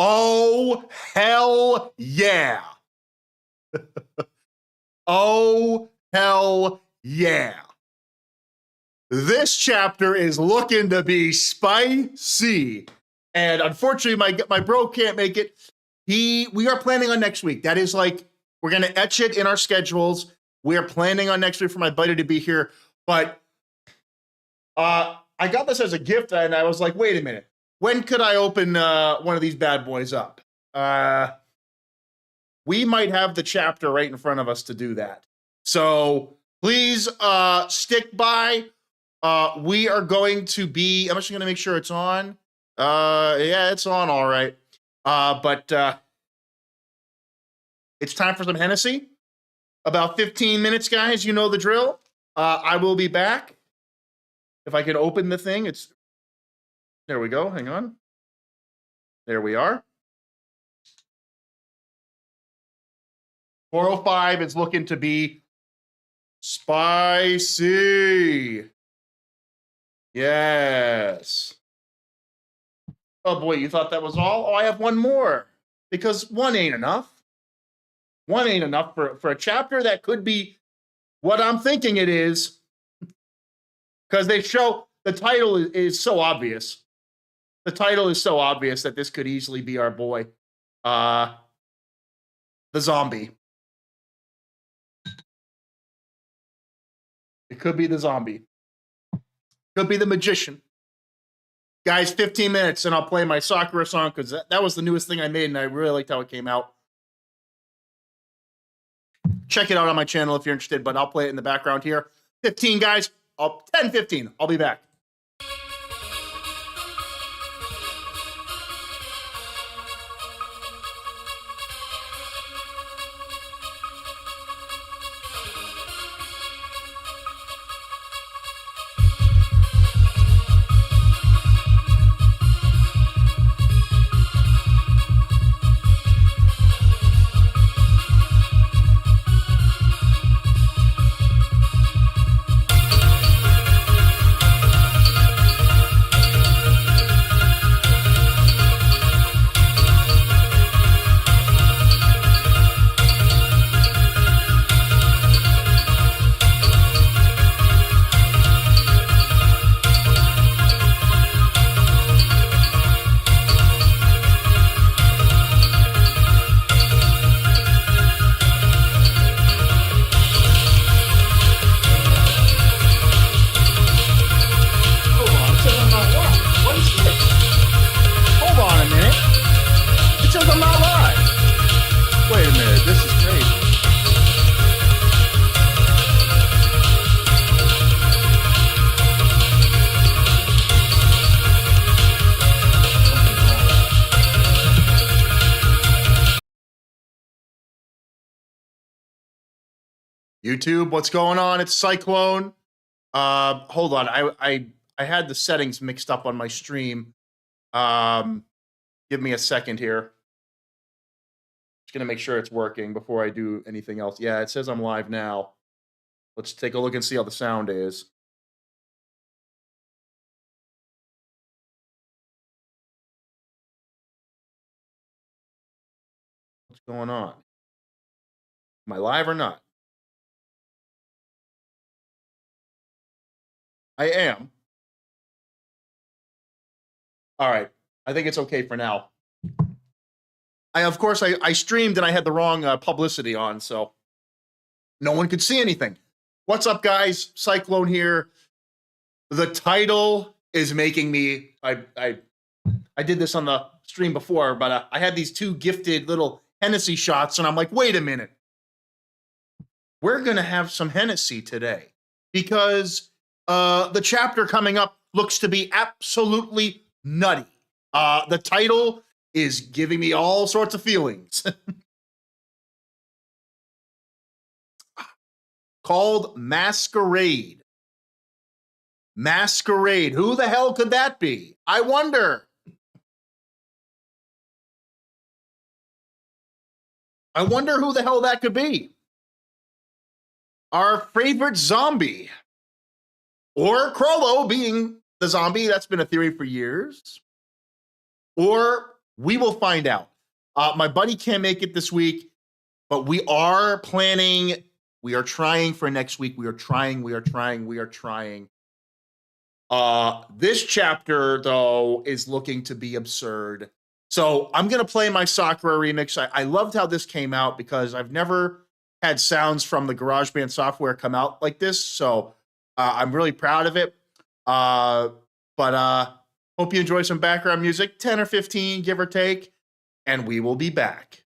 Oh, hell yeah. Oh, hell yeah. This chapter is looking to be spicy. And unfortunately, my bro can't make it. We are planning on next week. That is like, we're going to etch it in our schedules. We are planning on next week for my buddy to be here. But I got this as a gift, and I was like, wait a minute. When could I open one of these bad boys up? We might have the chapter right in front of us to do that. So please stick by. We are going to be, I'm just going to make sure it's on. Yeah, it's on all right. But it's time for some Hennessy. About 15 minutes, guys. You know the drill. I will be back. If I could open the thing, there we go. Hang on. There we are. 405 is looking to be spicy. Yes. Oh boy, you thought that was all? Oh, I have one more. Because one ain't enough. One ain't enough for a chapter that could be what I'm thinking it is. Because they show, the title is so obvious. The title is so obvious that this could easily be our boy. The zombie. It could be the zombie. Could be the magician. Guys, 15 minutes and I'll play my Sakura song because that was the newest thing I made and I really liked how it came out. Check it out on my channel if you're interested, but I'll play it in the background here. 15, guys. 10, 15. I'll be back. YouTube, what's going on? It's Cyclone. Hold on. I had the settings mixed up on my stream. Give me a second here. Just gonna make sure it's working before I do anything else. Yeah, it says I'm live now. Let's take a look and see how the sound is. What's going on? Am I live or not? I am. All right. I think it's okay for now. Of course, I streamed and I had the wrong publicity on, so no one could see anything. What's up, guys? Cyclone here. The title is making me... I did this on the stream before, but I had these two gifted little Hennessy shots, and I'm like, wait a minute. We're going to have some Hennessy today because the chapter coming up looks to be absolutely nutty. The title is giving me all sorts of feelings. Called Masquerade. Masquerade. Who the hell could that be? I wonder. I wonder who the hell that could be. Our favorite zombie. Or Crollo being the zombie. That's been a theory for years. Or We will find out. My buddy can't make it this week, but we are planning. We are trying for next week. We are trying. This chapter, though, is looking to be absurd. So I'm going to play my Sakura remix. I loved how this came out because I've never had sounds from the GarageBand software come out like this. So I'm really proud of it. But hope you enjoy some background music, 10 or 15, give or take, and we will be back.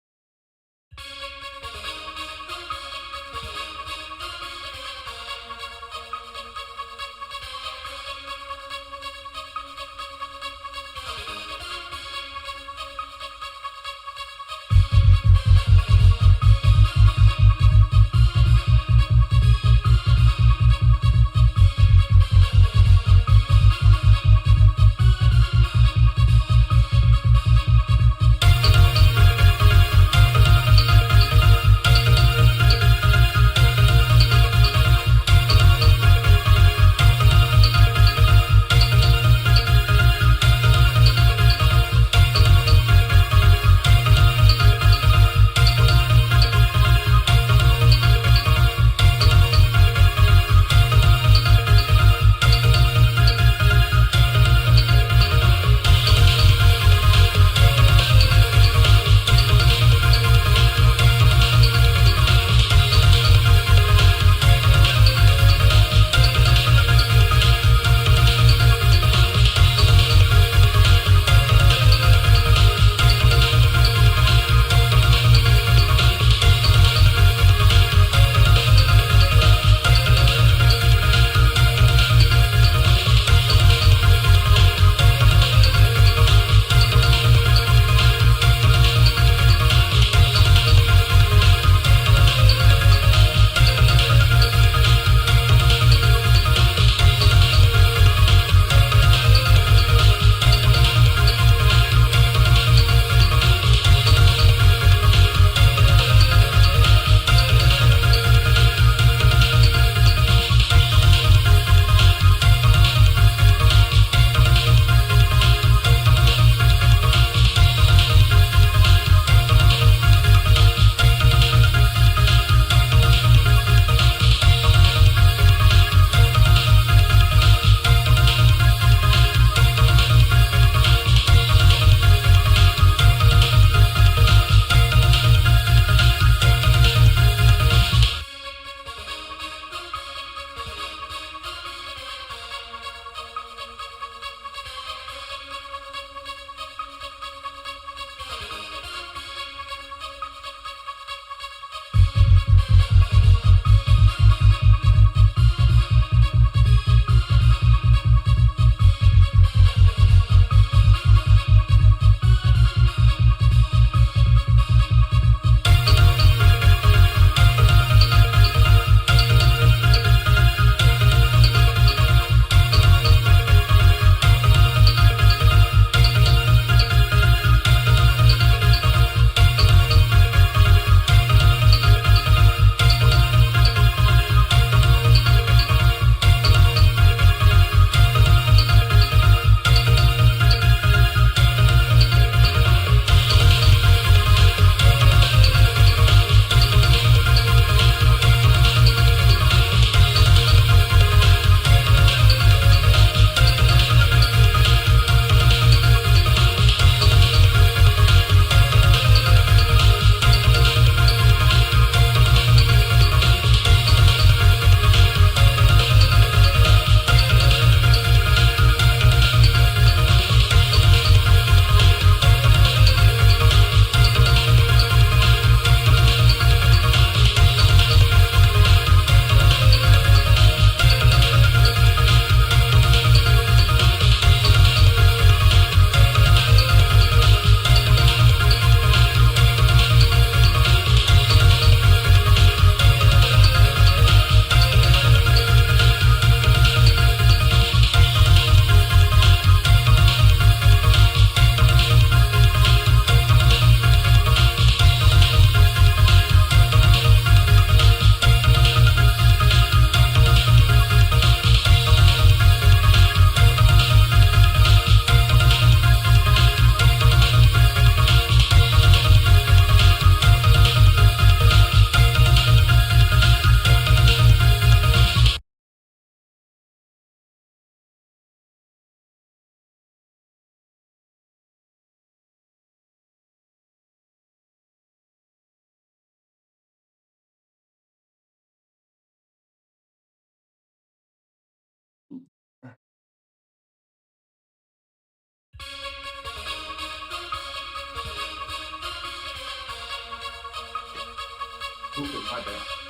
Oops, my bad.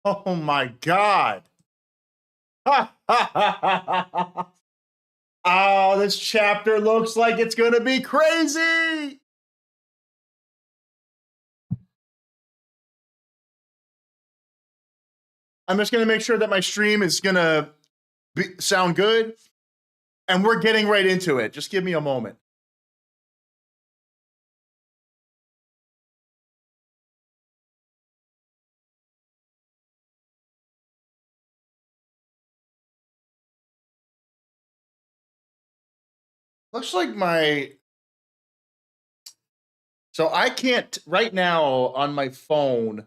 Oh my God. Oh, this chapter looks like it's going to be crazy. I'm just going to make sure that my stream is going to sound good. And we're getting right into it. Just give me a moment. Looks like so I can't, right now on my phone,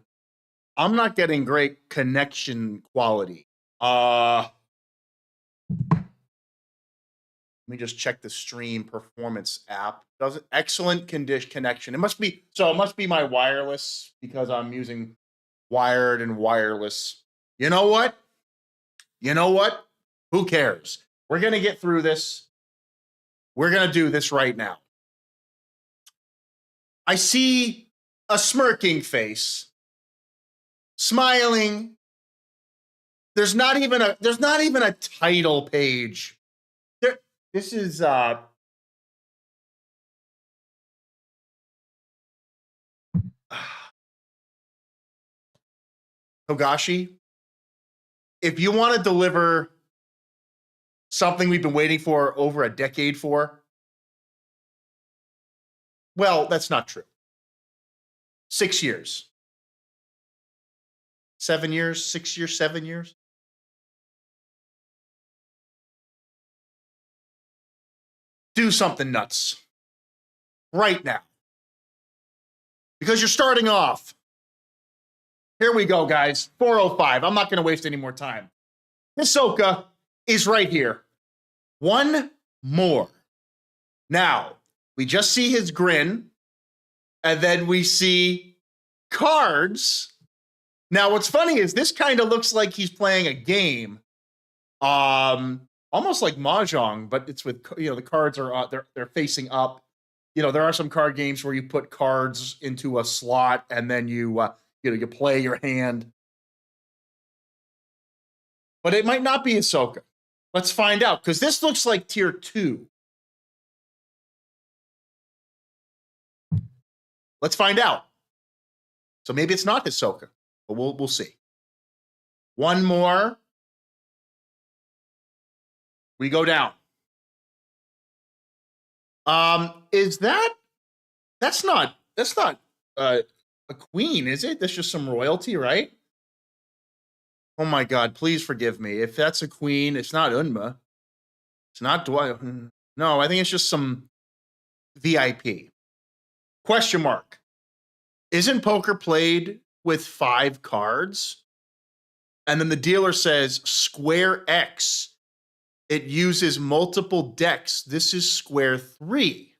I'm not getting great connection quality. Let me just check the stream performance app. Does it excellent connection. It must be my wireless because I'm using wired and wireless. You know what? Who cares? We're going to get through this. We're going to do this right now. I see a smirking face, smiling. There's not even a title page. This is Togashi. If you want to deliver something we've been waiting for over a decade for, well, that's not true. 6 years. 7 years, 6 years, 7 years. Do something nuts right now. Because you're starting off. Here we go, guys. 4:05. I'm not going to waste any more time. Hisoka is right here. One more. Now, we just see his grin, and then we see cards. Now, what's funny is this kind of looks like he's playing a game, almost like Mahjong, but it's with, the cards are they're facing up. There are some card games where you put cards into a slot and then you play your hand. But it might not be Hisoka. Let's find out, because this looks like tier 2. Let's find out. So maybe it's not Hisoka, but we'll see. One more. We go down. That's not a queen, is it? That's just some royalty, right? Oh my God, please forgive me. If that's a queen, it's not Unma. It's not Dwight. No, I think it's just some VIP. Question mark. Isn't poker played with 5 cards? And then the dealer says square X. It uses multiple decks. This is square 3.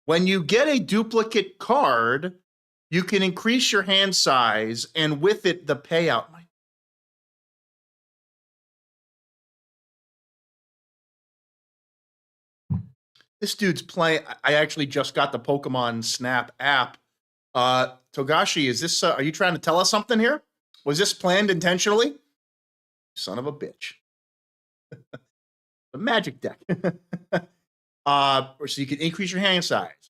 When you get a duplicate card, you can increase your hand size, and with it, the payout. This dude's playing. I actually just got the Pokemon Snap app. Togashi, is this? Are you trying to tell us something here? Was this planned intentionally? Son of a bitch. The magic deck. So you can increase your hand size.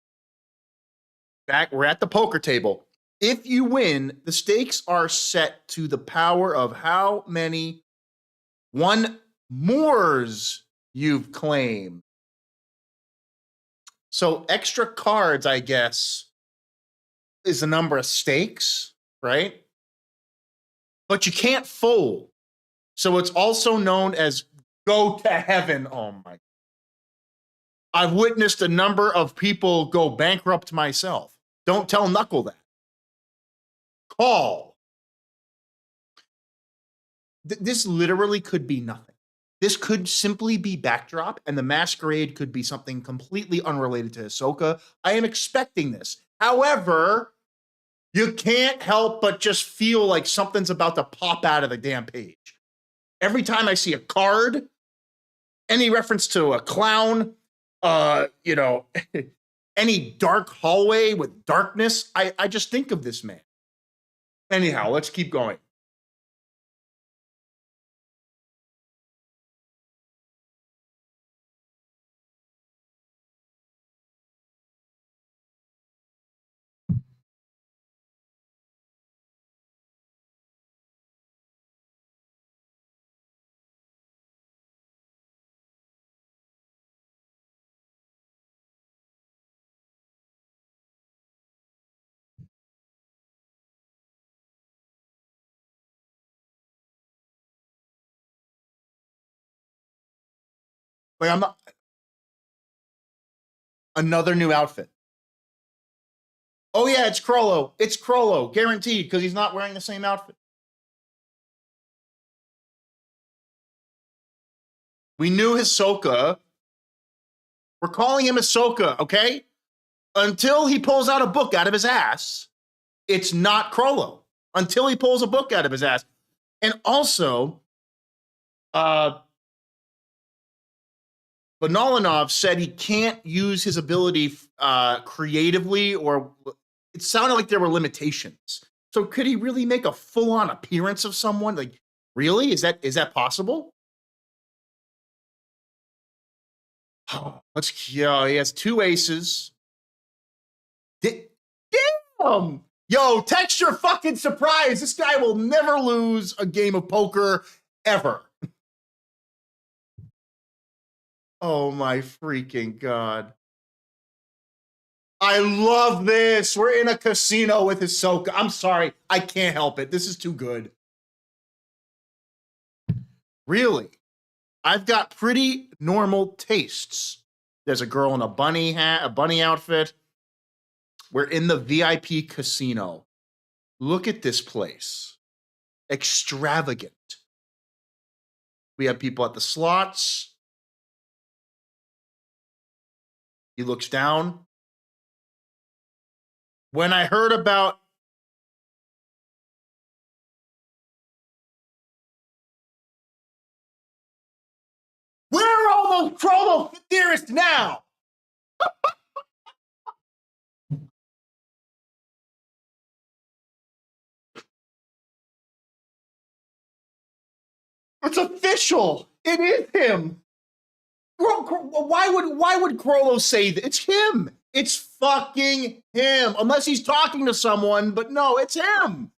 We're at the poker table. If you win, the stakes are set to the power of how many one mores you've claimed. So extra cards, I guess, is the number of stakes, right? But you can't fold. So it's also known as go to heaven. Oh my. I've witnessed a number of people go bankrupt myself. Don't tell Knuckle that. Call. This literally could be nothing. This could simply be backdrop, and the masquerade could be something completely unrelated to Hisoka. I am expecting this. However, you can't help but just feel like something's about to pop out of the damn page. Every time I see a card, any reference to a clown, any dark hallway with darkness, I just think of this man. Anyhow, let's keep going. Like, I'm not another new outfit. Oh yeah, it's Crollo. It's Crollo, guaranteed, because he's not wearing the same outfit. We knew Hisoka. We're calling him Hisoka, okay? Until he pulls out a book out of his ass, it's not Crollo. Until he pulls a book out of his ass. And also, Banalinov said he can't use his ability creatively, or it sounded like there were limitations. So could he really make a full-on appearance of someone? Like, really? Is that possible? Yeah, he has 2 aces. Damn! Yo, texture fucking surprise. This guy will never lose a game of poker ever. Oh my freaking God. I love this. We're in a casino with Hisoka. I'm sorry. I can't help it. This is too good. Really? I've got pretty normal tastes. There's a girl in a bunny hat, a bunny outfit. We're in the VIP casino. Look at this place. Extravagant. We have people at the slots. He looks down. When I heard about where are all those Crollo theorists now? It's official. It is him. Why would Crollo say that? It's him. It's fucking him. Unless he's talking to someone, but no, it's him.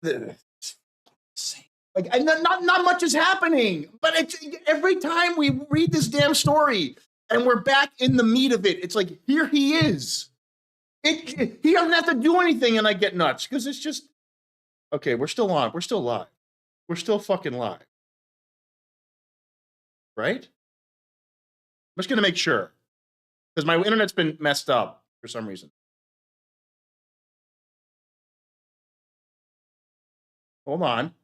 Like, not much is happening, but it's every time we read this damn story and we're back in the meat of it, it's like, here he is. He doesn't have to do anything, and I get nuts because it's just okay. We're still on. We're still live. We're still fucking live, right? I'm just gonna make sure because my internet's been messed up for some reason. Hold on.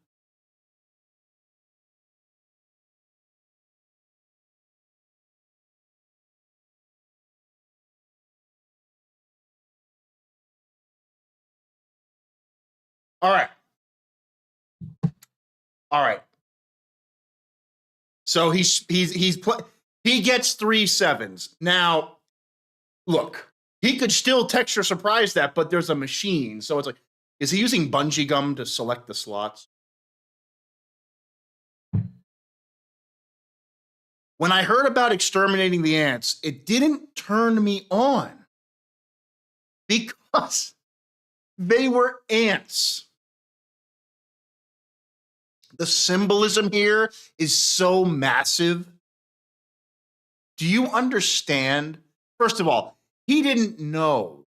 All right. All right. So he gets 3 sevens. Now, look, he could still texture surprise that, but there's a machine. So it's like, is he using bungee gum to select the slots? When I heard about exterminating the ants, it didn't turn me on because they were ants. The symbolism here is so massive. Do you understand? First of all, he didn't know.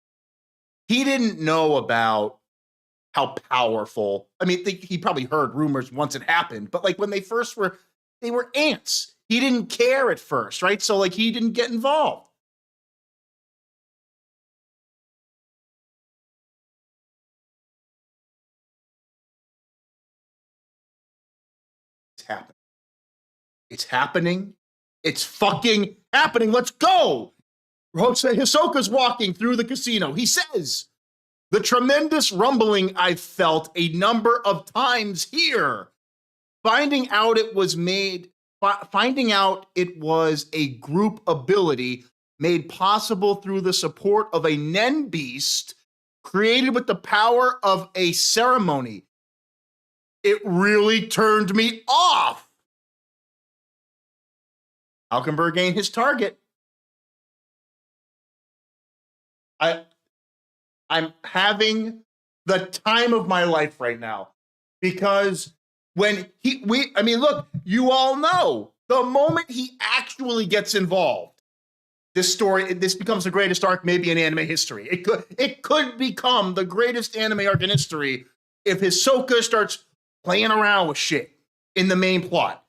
He didn't know about how powerful. I mean, he probably heard rumors once it happened, but like when they first were, they were ants. He didn't care at first, right? So like he didn't get involved. It's happening. It's happening. It's fucking happening. Let's go. Hisoka's walking through the casino. He says, the tremendous rumbling I've felt a number of times here. Finding out it was a group ability made possible through the support of a Nen beast created with the power of a ceremony. It really turned me off. Alkenberg gained his target. I'm having the time of my life right now because when look, you all know the moment he actually gets involved, this becomes the greatest arc maybe in anime history. It could become the greatest anime arc in history if Hisoka starts playing around with shit in the main plot.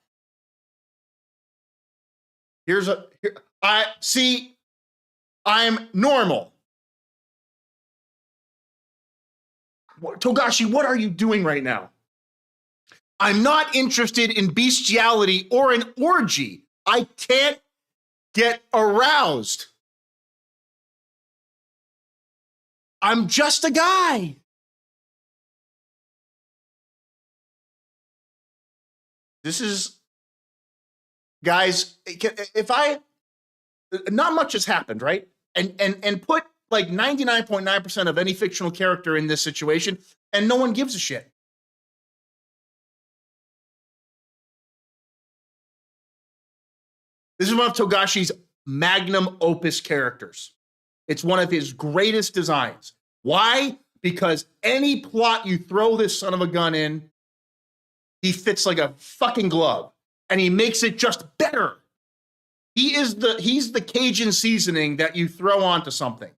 I see. I'm normal. Togashi, what are you doing right now? I'm not interested in bestiality or an orgy. I can't get aroused. I'm just a guy. This is, guys, if I, not much has happened, right? And put like 99.9% of any fictional character in this situation, and no one gives a shit. This is one of Togashi's magnum opus characters. It's one of his greatest designs. Why? Because any plot you throw this son of a gun in, he fits like a fucking glove, and he makes it just better. He's the Cajun seasoning that you throw onto something.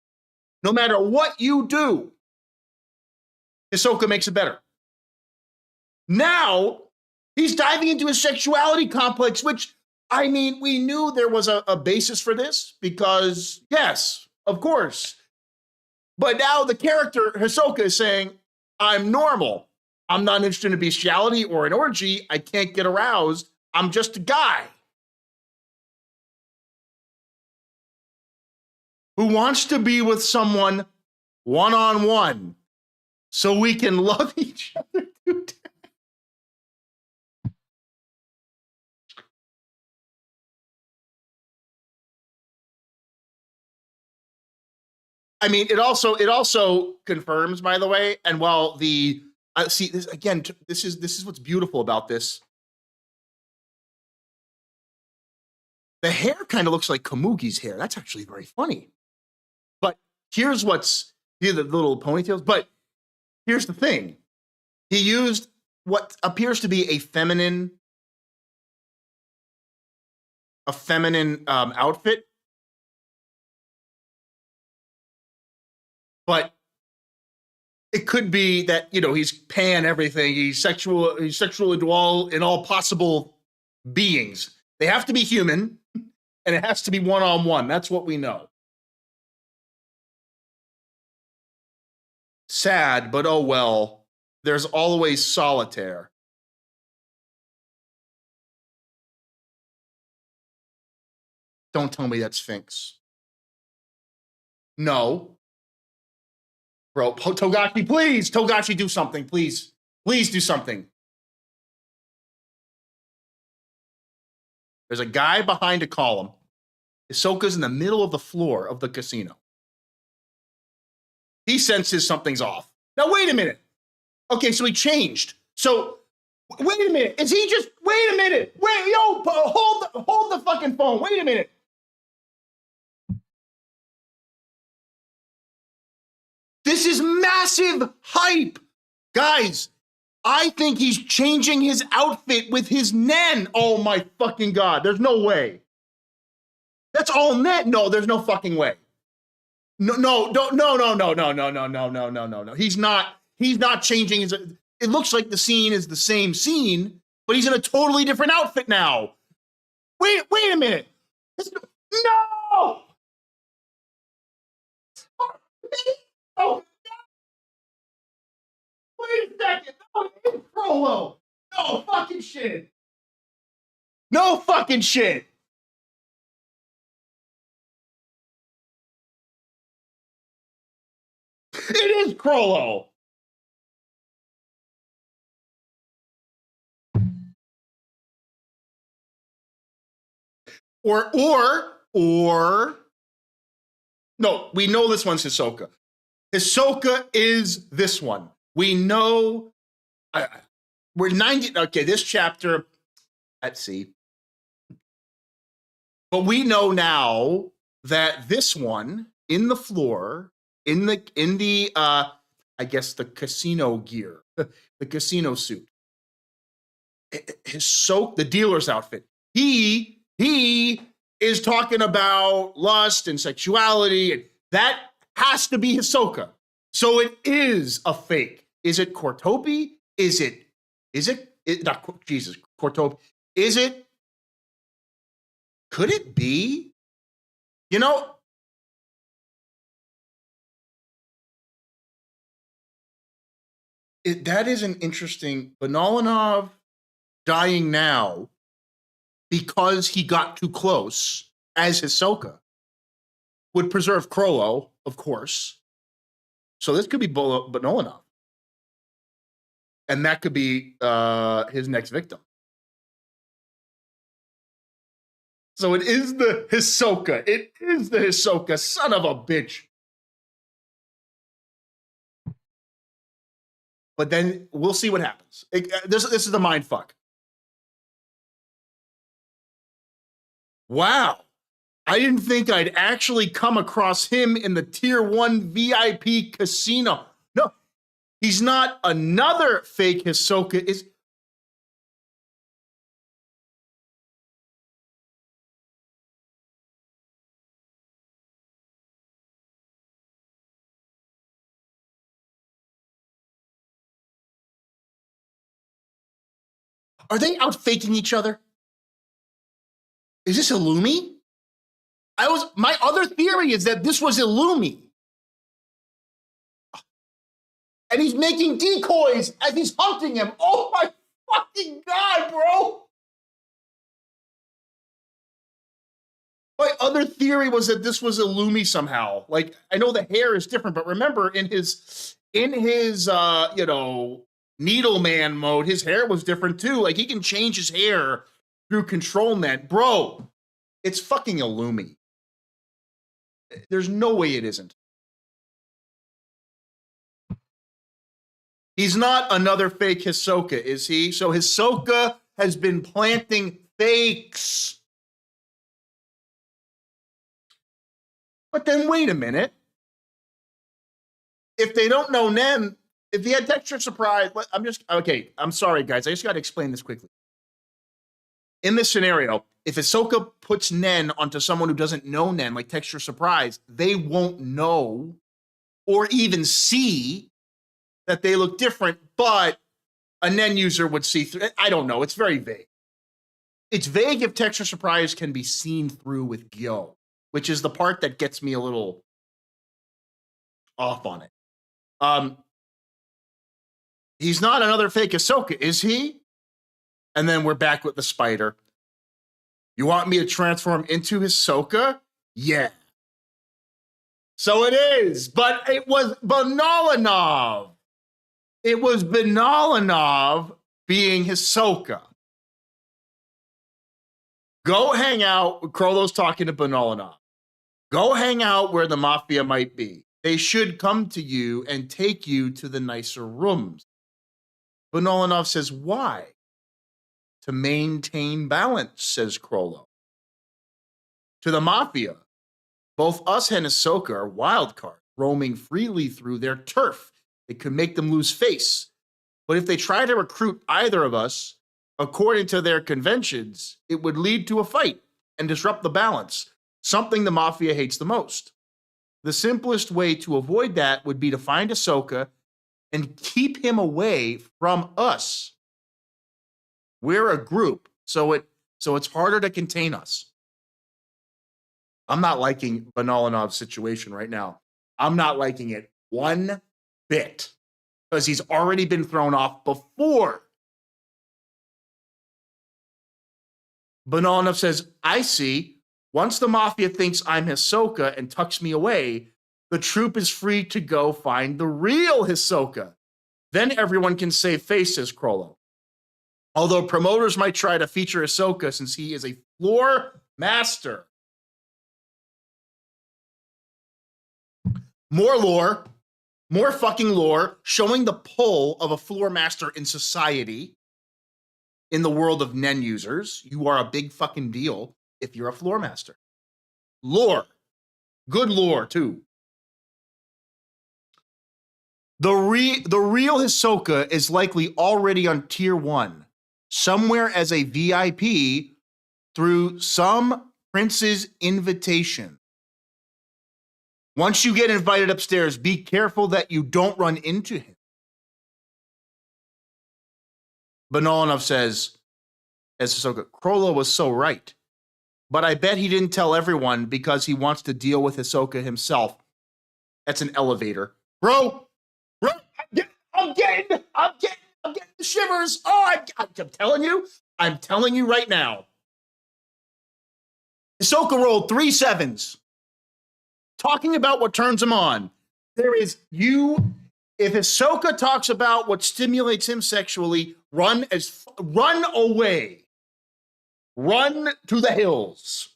No matter what you do, Hisoka makes it better. Now, he's diving into his sexuality complex, which, I mean, we knew there was a basis for this because, yes, of course. But now the character, Hisoka, is saying, I'm normal. I'm not interested in bestiality or an orgy. I can't get aroused. I'm just a guy who wants to be with someone one-on-one so we can love each other to death. I mean, it also confirms, by the way, and while the see this again, this is what's beautiful about this. The hair kind of looks like Kamugi's hair. That's actually very funny. But here's what's the little ponytails. But here's the thing: he used what appears to be a feminine outfit, but it could be that, you know, he's pan everything. He's sexual into all possible beings. They have to be human, and it has to be one-on-one. That's what we know. Sad, but oh well. There's always solitaire. Don't tell me that's Sphinx. No. Bro, Togashi, please. Togashi, do something, please. Please do something. There's a guy behind a column. Hisoka's in the middle of the floor of the casino. He senses something's off. Now, wait a minute. Okay, so he changed. So, wait a minute. Is he just, wait a minute. Wait, yo, hold the fucking phone. Wait a minute. This is massive hype. Guys, I think he's changing his outfit with his nen. Oh my fucking God. There's no way. That's all net. No, there's no fucking way. No. He's not changing his, it looks like the scene is the same scene, but he's in a totally different outfit now. Wait a minute. No! Oh, wait a second. No, it's Frollo. No fucking shit. No fucking shit. It is Crollo. Or no, we know this one's Hisoka. Hisoka is this one. We know we're 90. Okay, this chapter, let's see. But we know now that this one in the floor, in the I guess the casino gear, the casino suit, Hisoka, the dealer's outfit. He is talking about lust and sexuality, and that has to be Hisoka. So it is a fake. Is it Cortopi? Is it not Jesus, Cortopi? Is it Could it be? You know, that is an interesting. Banalanov dying now because he got too close as Hisoka would preserve Krollo, of course. So this could be Banalanov. And that could be his next victim. So it is the Hisoka. It is the Hisoka, son of a bitch. But then we'll see what happens. This is the mind fuck. Wow. I didn't think I'd actually come across him in the Tier 1 VIP casino. No, he's not another fake Hisoka. Are they out faking each other? Is this Illumi? My other theory is that this was Illumi. And he's making decoys as he's hunting him. Oh my fucking God, bro. My other theory was that this was Illumi somehow. Like, I know the hair is different, but remember in his Needle Man mode, his hair was different too. Like, he can change his hair through Control Net. Bro, it's fucking Illumi. There's no way it isn't. He's not another fake Hisoka, is he? So Hisoka has been planting fakes. But then wait a minute. If they don't know Nen, if he had Texture Surprise, I'm sorry, guys. I just got to explain this quickly. In this scenario, if Hisoka puts Nen onto someone who doesn't know Nen, like Texture Surprise, they won't know or even see that they look different, but a Nen user would see through. I don't know. It's very vague. It's vague if Texture Surprise can be seen through with Gyo, which is the part that gets me a little off on it. He's not another fake Hisoka, is he? And then we're back with the spider. You want me to transform into Hisoka? Yeah. So it is, but it was Banalanov. It was Banalanov being Hisoka. Go hang out. Krollo's talking to Banalanov. Go hang out where the Mafia might be. They should come to you and take you to the nicer rooms. Banalanov says, why? To maintain balance, says Krollo. To the Mafia, both us and Hisoka are wild cards, roaming freely through their turf. It could make them lose face. But if they try to recruit either of us, according to their conventions, it would lead to a fight and disrupt the balance, something the Mafia hates the most. The simplest way to avoid that would be to find Hisoka and keep him away from us. We're a group, so it's harder to contain us. I'm not liking Banalanov's situation right now. I'm not liking it one bit because he's already been thrown off before. Banalanov says, I see. Once the Mafia thinks I'm Hisoka and tucks me away, the troop is free to go find the real Hisoka. Then everyone can save face, says Krollo. Although promoters might try to feature Hisoka since he is a floor master. More lore, more fucking lore, showing the pull of a floor master in society, in the world of Nen users. You are a big fucking deal if you're a floor master. Lore. Good lore, too. The real Hisoka is likely already on Tier 1, somewhere as a VIP through some prince's invitation. Once you get invited upstairs, be careful that you don't run into him. Banalanov says, as Hisoka, Krollo was so right. but I bet he didn't tell everyone because he wants to deal with Hisoka himself. That's an elevator. Bro, I'm getting the shivers. Oh, I'm telling you right now. Hisoka rolled 3 7s. Talking about what turns him on. There is if Hisoka talks about what stimulates him sexually, run away. Run to the hills.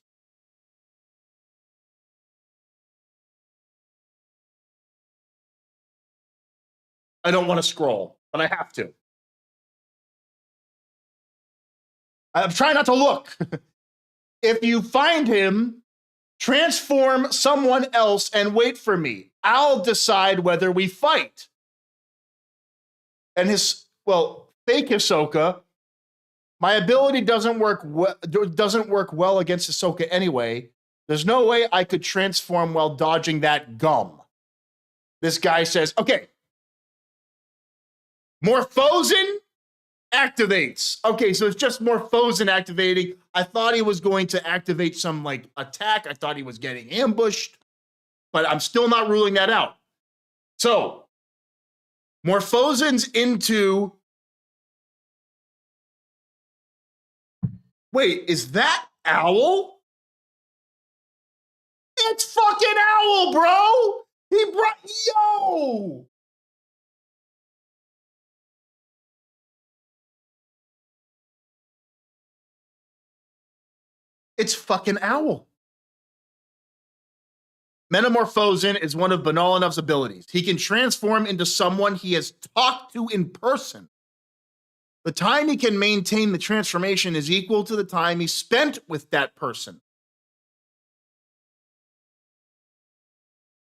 I don't want to scroll, but I have to. I'm trying not to look. If you find him, transform someone else and wait for me. I'll decide whether we fight. And fake Hisoka, my ability doesn't work well against Hisoka anyway. There's no way I could transform while dodging that gum. This guy says, okay. Morphosin activates. Okay, so it's just Morphosin activating. I thought he was going to activate some attack. I thought he was getting ambushed, but I'm still not ruling that out. So, Morphosin's into... Wait, is that Owl? It's fucking Owl, bro! Yo! It's fucking Owl. Metamorphosin is one of Banalanov's abilities. He can transform into someone he has talked to in person. The time he can maintain the transformation is equal to the time he spent with that person.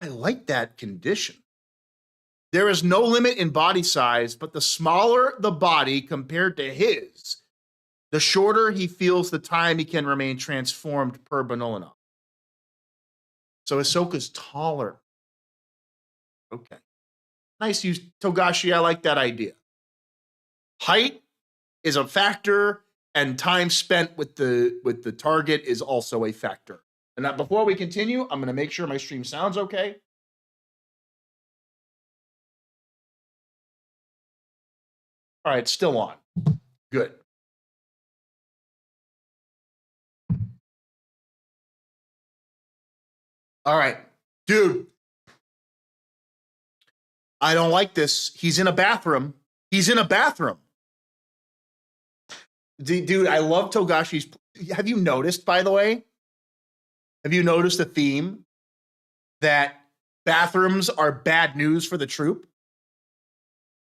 I like that condition. There is no limit in body size, but the smaller the body compared to his, the shorter he feels the time he can remain transformed per Banolanov. So Hisoka's taller. Okay. Nice use, Togashi. I like that idea. Height is a factor, and time spent with the target is also a factor. And now, before we continue, I'm going to make sure my stream sounds okay. All right, still on. Good. All right, dude. I don't like this. He's in a bathroom. Dude, I love Togashi's. Have you noticed, by the way? Have you noticed the theme that bathrooms are bad news for the troop?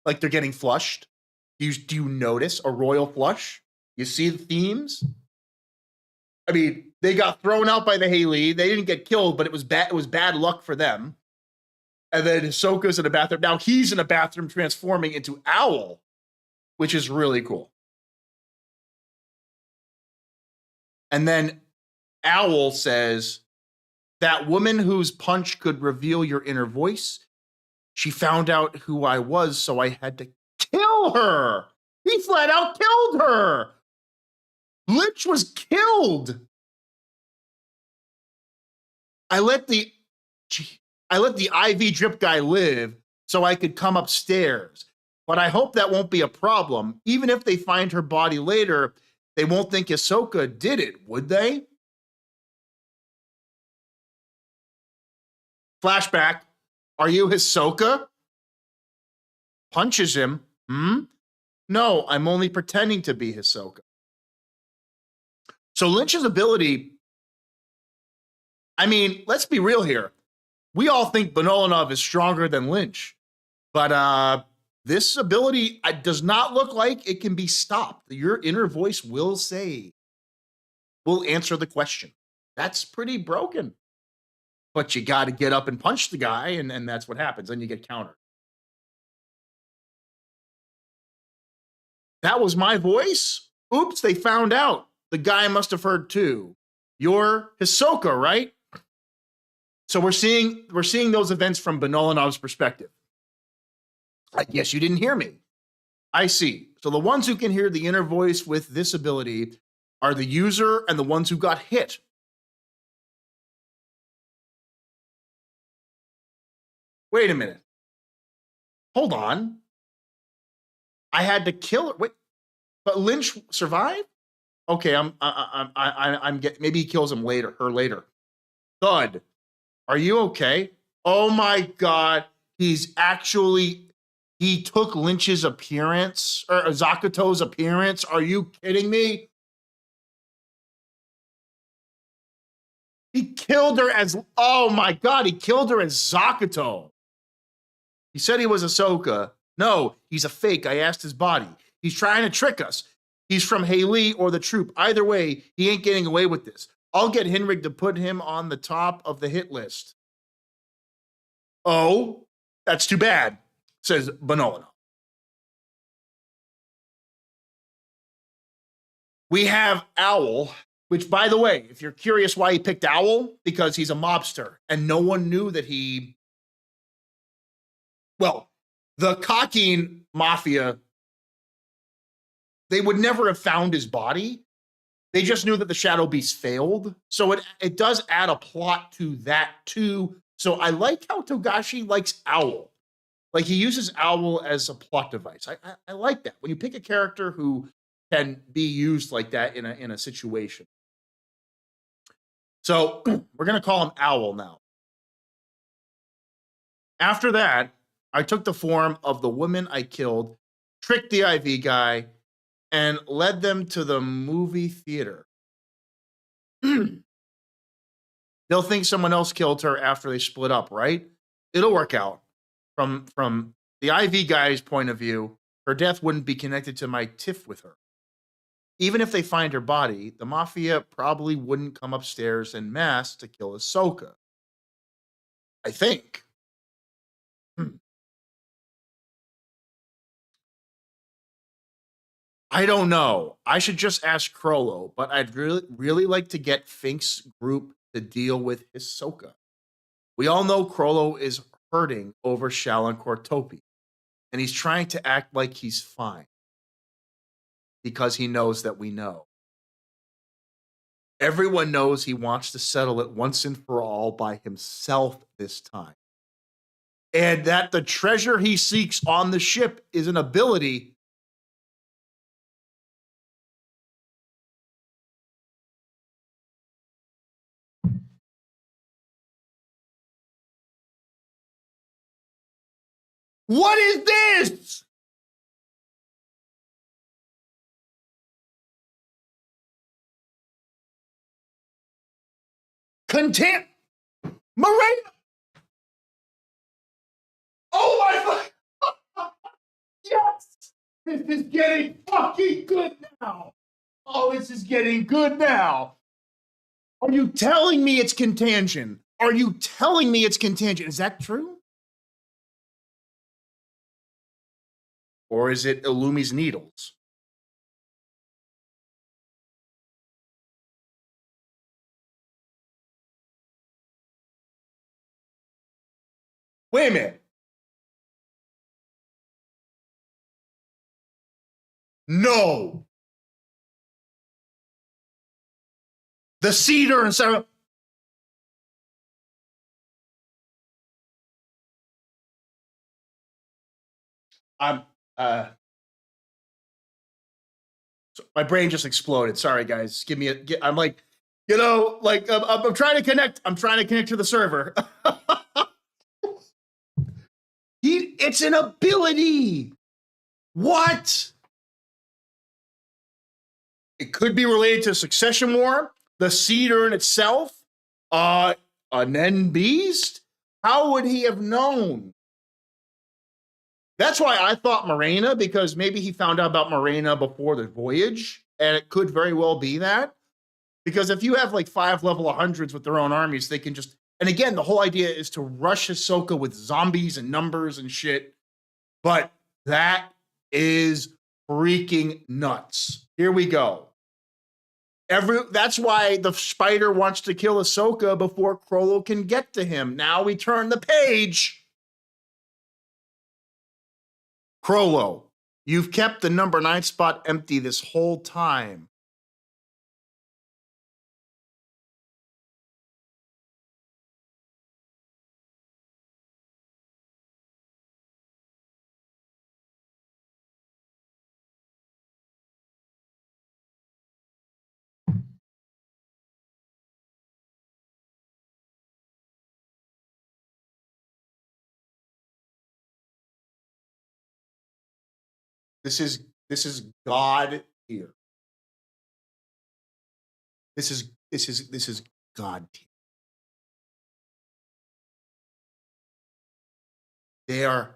Like they're getting flushed. Do you notice a royal flush? You see the themes? I mean, they got thrown out by the Haley. They didn't get killed, but it was bad luck for them. And then Hisoka's in a bathroom. Now he's in a bathroom transforming into Owl, which is really cool. And then Owl says, that woman whose punch could reveal your inner voice, she found out who I was, so I had to kill her. He flat out killed her. Lynch was killed. I let the IV drip guy live so I could come upstairs. But I hope that won't be a problem. Even if they find her body later, they won't think Hisoka did it, would they? Flashback. Are you Hisoka? Punches him. No, I'm only pretending to be Hisoka. So Lynch's ability, I mean, let's be real here. We all think Banolanov is stronger than Lynch. But this ability does not look like it can be stopped. Your inner voice will answer the question. That's pretty broken. But you got to get up and punch the guy, and that's what happens. Then you get countered. That was my voice? Oops, they found out. The guy must have heard too. You're Hisoka, right? So we're seeing those events from Banolanov's perspective. I guess you didn't hear me. I see. So the ones who can hear the inner voice with this ability are the user and the ones who got hit. Wait a minute. Hold on. I had to kill her. Wait, but Lynch survived? Okay, I'm getting, maybe he kills him later, her later. Thud, are you okay? Oh my God. He took Lynch's appearance, or Zakuto's appearance. Are you kidding me? He killed her as, oh my God, he killed her as Zakuto. He said he was Ahsoka. No, he's a fake. I asked his body. He's trying to trick us. He's from Haley or the troop. Either way, he ain't getting away with this. I'll get Henrik to put him on the top of the hit list. Oh, that's too bad, says Bonolo. We have Owl, which, by the way, if you're curious why he picked Owl, because he's a mobster, and no one knew that he. Well, the Cockine Mafia, they would never have found his body. They just knew that the Shadow Beast failed. So it does add a plot to that, too. So I like how Togashi likes Owl. Like, he uses Owl as a plot device. I like that. When you pick a character who can be used like that in a situation. So we're going to call him Owl now. After that, I took the form of the woman I killed, tricked the IV guy, and led them to the movie theater. They'll think someone else killed her after they split up, right? It'll work out. From the IV guy's point of view, her death wouldn't be connected to my tiff with her. Even if they find her body, the Mafia probably wouldn't come upstairs en masse to kill Ahsoka. I think. I don't know. I should just ask Crollo, but I'd really like to get Fink's group to deal with Hisoka. We all know Crollo is hurting over Shallan Cortopi, and he's trying to act like he's fine because he knows that we know. Everyone knows he wants to settle it once and for all by himself this time. And that the treasure he seeks on the ship is an ability. What is this? Content. Morena. Oh my. Yes. This is getting fucking good now. Oh, this is getting good now. Are you telling me it's contagion? Are you telling me it's contagion? Is that true? Or is it Illumi's needles? Wait a minute. No. The cedar and so. I'm so my brain just exploded. Sorry, guys. Give me a. I'm like, I'm trying to connect. I'm trying to connect to the server. It's an ability. What? It could be related to Succession War, the cedar in itself, an N beast. How would he have known? That's why I thought Morena, because maybe he found out about Morena before the voyage, and it could very well be that. Because if you have like 5 level 100s with their own armies, they can just. And again, the whole idea is to rush Ahsoka with zombies and numbers and shit. But that is freaking nuts. Here we go. That's why the spider wants to kill Ahsoka before Crollo can get to him. Now we turn the page. Crollo, you've kept the number 9 spot empty this whole time. This is God tier. This is God tier. They are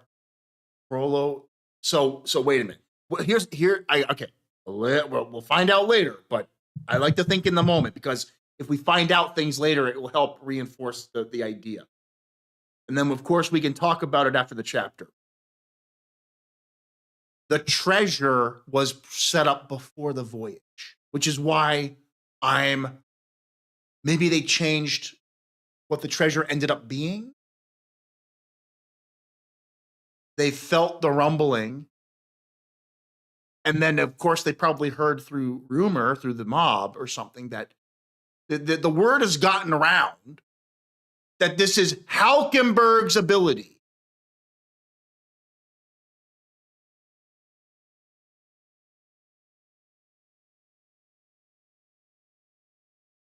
Frollo. So wait a minute. Well, okay. We'll find out later, but I like to think in the moment, because if we find out things later, it will help reinforce the idea. And then, of course, we can talk about it after the chapter. The treasure was set up before the voyage, which is why maybe they changed what the treasure ended up being. They felt the rumbling. And then, of course, they probably heard through rumor, through the mob or something, that the word has gotten around that this is Halkenberg's ability.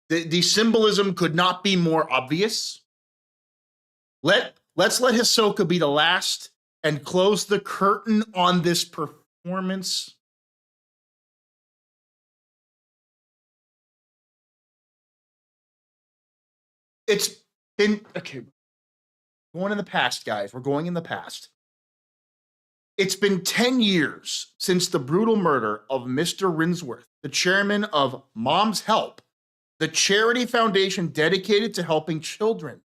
The symbolism could not be more obvious. Let's let Hisoka be the last and close the curtain on this performance. It's been okay. Going in the past, guys. We're going in the past. It's been 10 years since the brutal murder of Mr. Rinsworth, the chairman of Mom's Help, the charity foundation dedicated to helping children.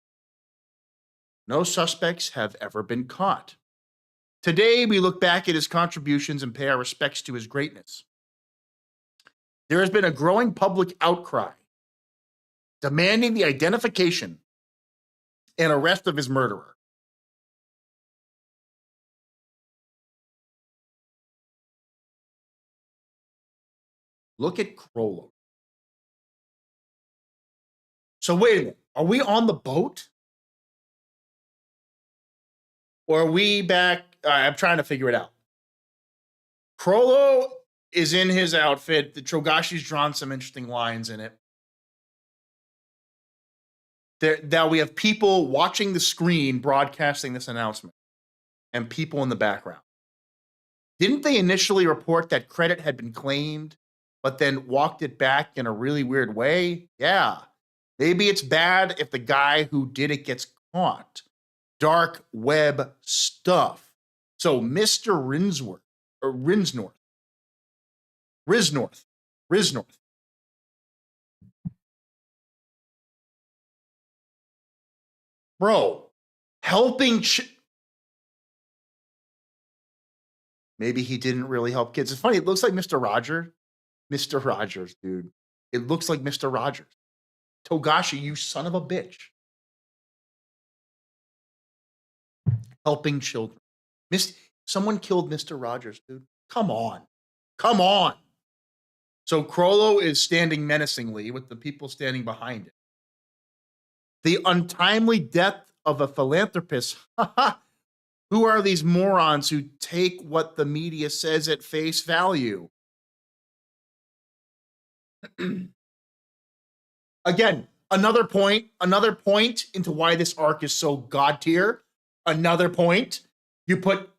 No suspects have ever been caught. Today, we look back at his contributions and pay our respects to his greatness. There has been a growing public outcry demanding the identification and arrest of his murderer. Look at Crollo. So wait a minute. Are we on the boat? Or are we back? I'm trying to figure it out. Crollo is in his outfit. The Trogashi's drawn some interesting lines in it. Now we have people watching the screen broadcasting this announcement and people in the background. Didn't they initially report that credit had been claimed, but then walked it back in a really weird way? Yeah. Maybe it's bad if the guy who did it gets caught. Dark web stuff. So Mr. Rinsnorth. Bro, helping. Maybe he didn't really help kids. It's funny. It looks like Mr. Rogers. Mr. Rogers, dude. It looks like Mr. Rogers. Togashi, you son of a bitch. Helping children. Someone killed Mr. Rogers, dude. Come on. Come on. So Crollo is standing menacingly with the people standing behind it. The untimely death of a philanthropist. Who are these morons who take what the media says at face value? Again, another point into why this arc is so god tier. Another point. You put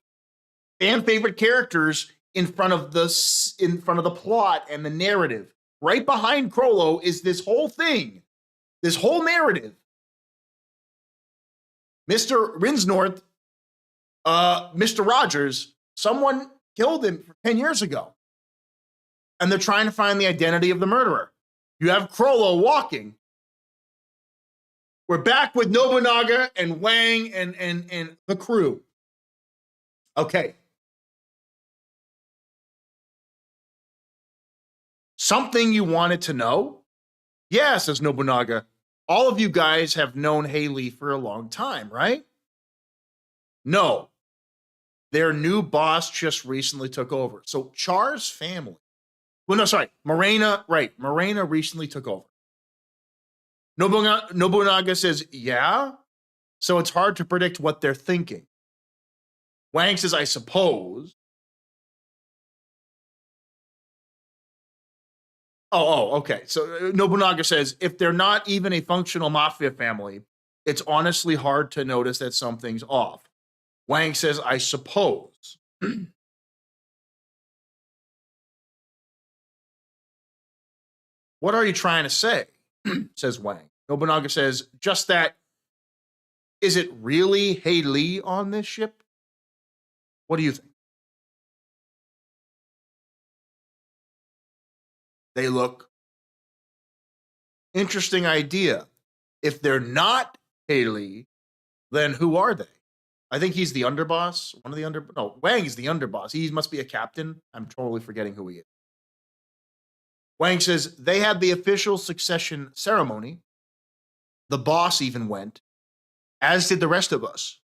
fan favorite characters in front of the plot and the narrative. Right behind Crollo is this whole thing, this whole narrative. Mr. Rinsnorth, Mr. Rogers, someone killed him 10 years ago. And they're trying to find the identity of the murderer. You have Crollo walking. We're back with Nobunaga and Wang and the crew. Okay. Something you wanted to know? Yeah, says Nobunaga. All of you guys have known Haley for a long time, right? No. Their new boss just recently took over. So Char's family. Well, no, sorry. Morena, right. Morena recently took over. Nobunaga says, yeah? So it's hard to predict what they're thinking. Wang says, I suppose. Oh, okay. So Nobunaga says, if they're not even a functional mafia family, it's honestly hard to notice that something's off. Wang says, I suppose. What are you trying to say? Says Wang. Nobunaga says, just that. Is it really Hei Li on this ship? What do you think? They look. Interesting idea. If they're not Hei Li, then who are they? I think he's the underboss. One of the no, Wang is the underboss. He must be a captain. I'm totally forgetting who he is. Wang says they had the official succession ceremony. The boss even went, as did the rest of us.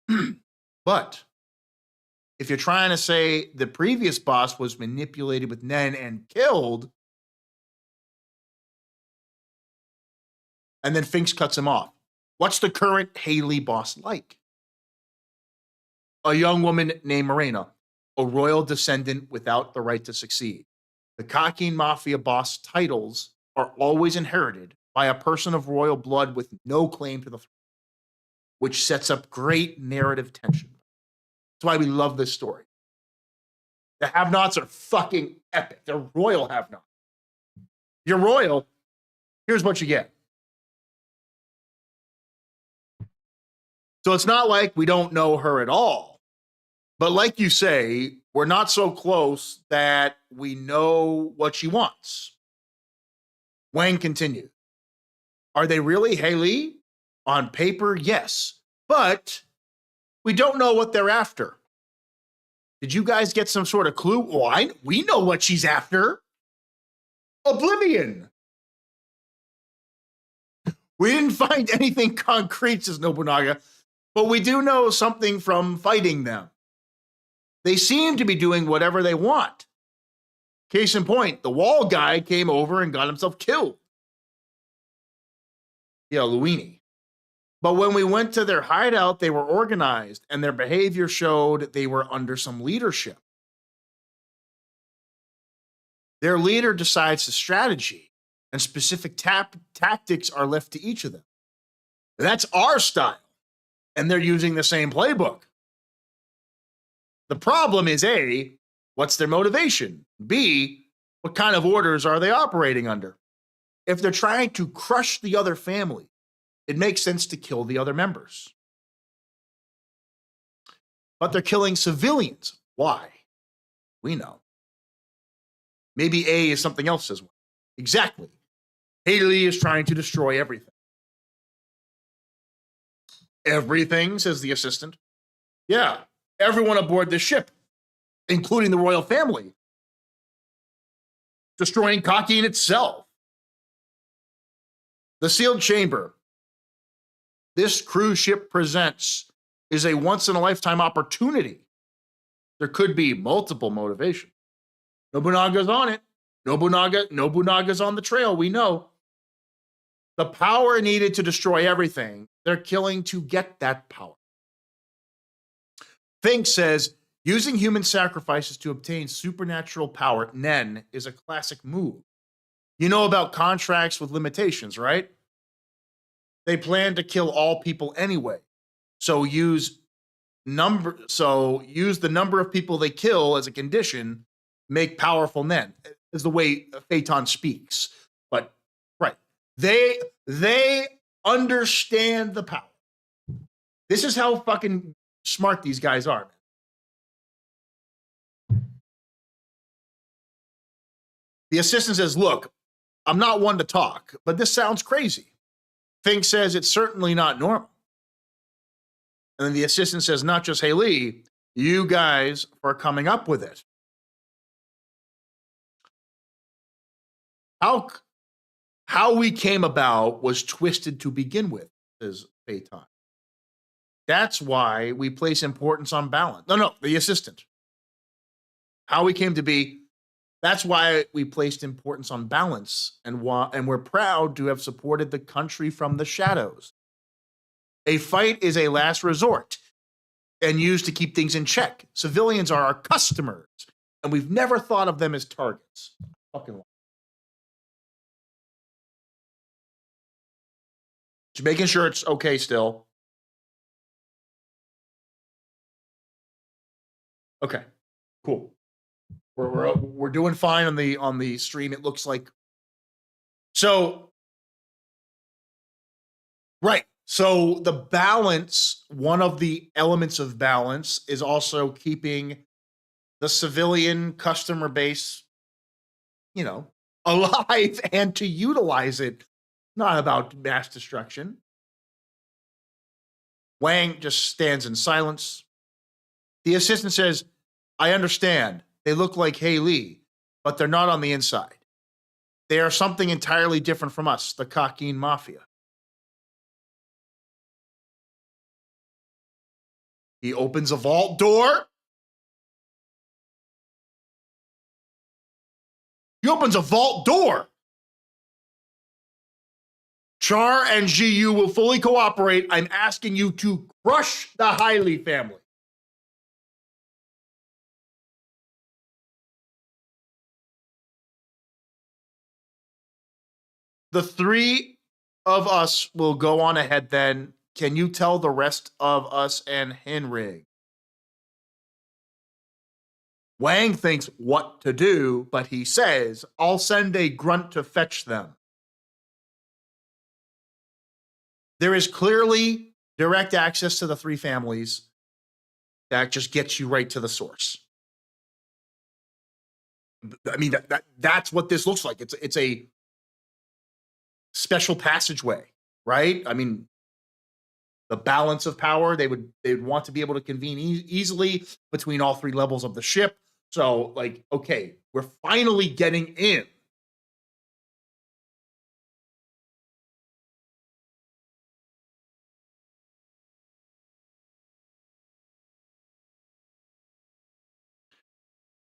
But if you're trying to say the previous boss was manipulated with Nen and killed, and then Finks cuts him off, what's the current Hei Li boss like? A young woman named Morena, a royal descendant without the right to succeed. The Kakin Mafia boss titles are always inherited by a person of royal blood with no claim to the throne, which sets up great narrative tension. That's why we love this story. The have-nots are fucking epic. They're royal have-nots. You're royal, here's what you get. So it's not like we don't know her at all. But like you say, we're not so close that we know what she wants. Wang continued. Are they really Hei Li? On paper, yes. But we don't know what they're after. Did you guys get some sort of clue? Oh, we know what she's after. Oblivion. We didn't find anything concrete, says Nobunaga, but we do know something from fighting them. They seem to be doing whatever they want. Case in point, the wall guy came over and got himself killed. Yeah, Luini. But when we went to their hideout, they were organized, and their behavior showed they were under some leadership. Their leader decides the strategy, and specific tactics are left to each of them. That's our style, and they're using the same playbook. The problem is A, what's their motivation? B, what kind of orders are they operating under? If they're trying to crush the other family, it makes sense to kill the other members. But they're killing civilians. Why? We know. Maybe A is something else as well. Exactly. Hei Li is trying to destroy everything. Everything, says the assistant. Yeah, everyone aboard the ship, including the royal family. Destroying Kakin itself. The sealed chamber this cruise ship presents is a once-in-a-lifetime opportunity. There could be multiple motivations. Nobunaga's on it. Nobunaga's on the trail, we know. The power needed to destroy everything, they're killing to get that power. Fink says, using human sacrifices to obtain supernatural power, Nen, is a classic move. You know about contracts with limitations, right? They plan to kill all people anyway. So use the number of people they kill as a condition, make powerful Nen, is the way Phaeton speaks. But right. They understand the power. This is how fucking smart these guys are, man. The assistant says, look, I'm not one to talk, but this sounds crazy. Fink says it's certainly not normal. And then the assistant says, not just Hei Li, you guys are coming up with it. How we came about was twisted to begin with, says Phaeton. That's why we place importance on balance. No, the assistant. How we came to be, that's why we placed importance on balance, and we're proud to have supported the country from the shadows. A fight is a last resort and used to keep things in check. Civilians are our customers, and we've never thought of them as targets. Fucking lie. Just making sure it's okay still. Okay, cool. We're doing fine on the stream. It looks like So, right. So the balance, one of the elements of balance is also keeping the civilian customer base, alive and to utilize it. Not about mass destruction. Wang just stands in silence. The assistant says, I understand. They look like Haley, but they're not on the inside. They are something entirely different from us, the Cockeen Mafia. He opens a vault door. He opens a vault door. Char and Jiyu will fully cooperate. I'm asking you to crush the Hailey family. The three of us will go on ahead then. Can you tell the rest of us and Henrig? Wang thinks what to do, but he says, I'll send a grunt to fetch them. There is clearly direct access to the three families. That just gets you right to the source. I mean, that's what this looks like. It's a special passageway, right? I mean, the balance of power, they'd want to be able to convene easily between all three levels of the ship. So, like, okay, we're finally getting in.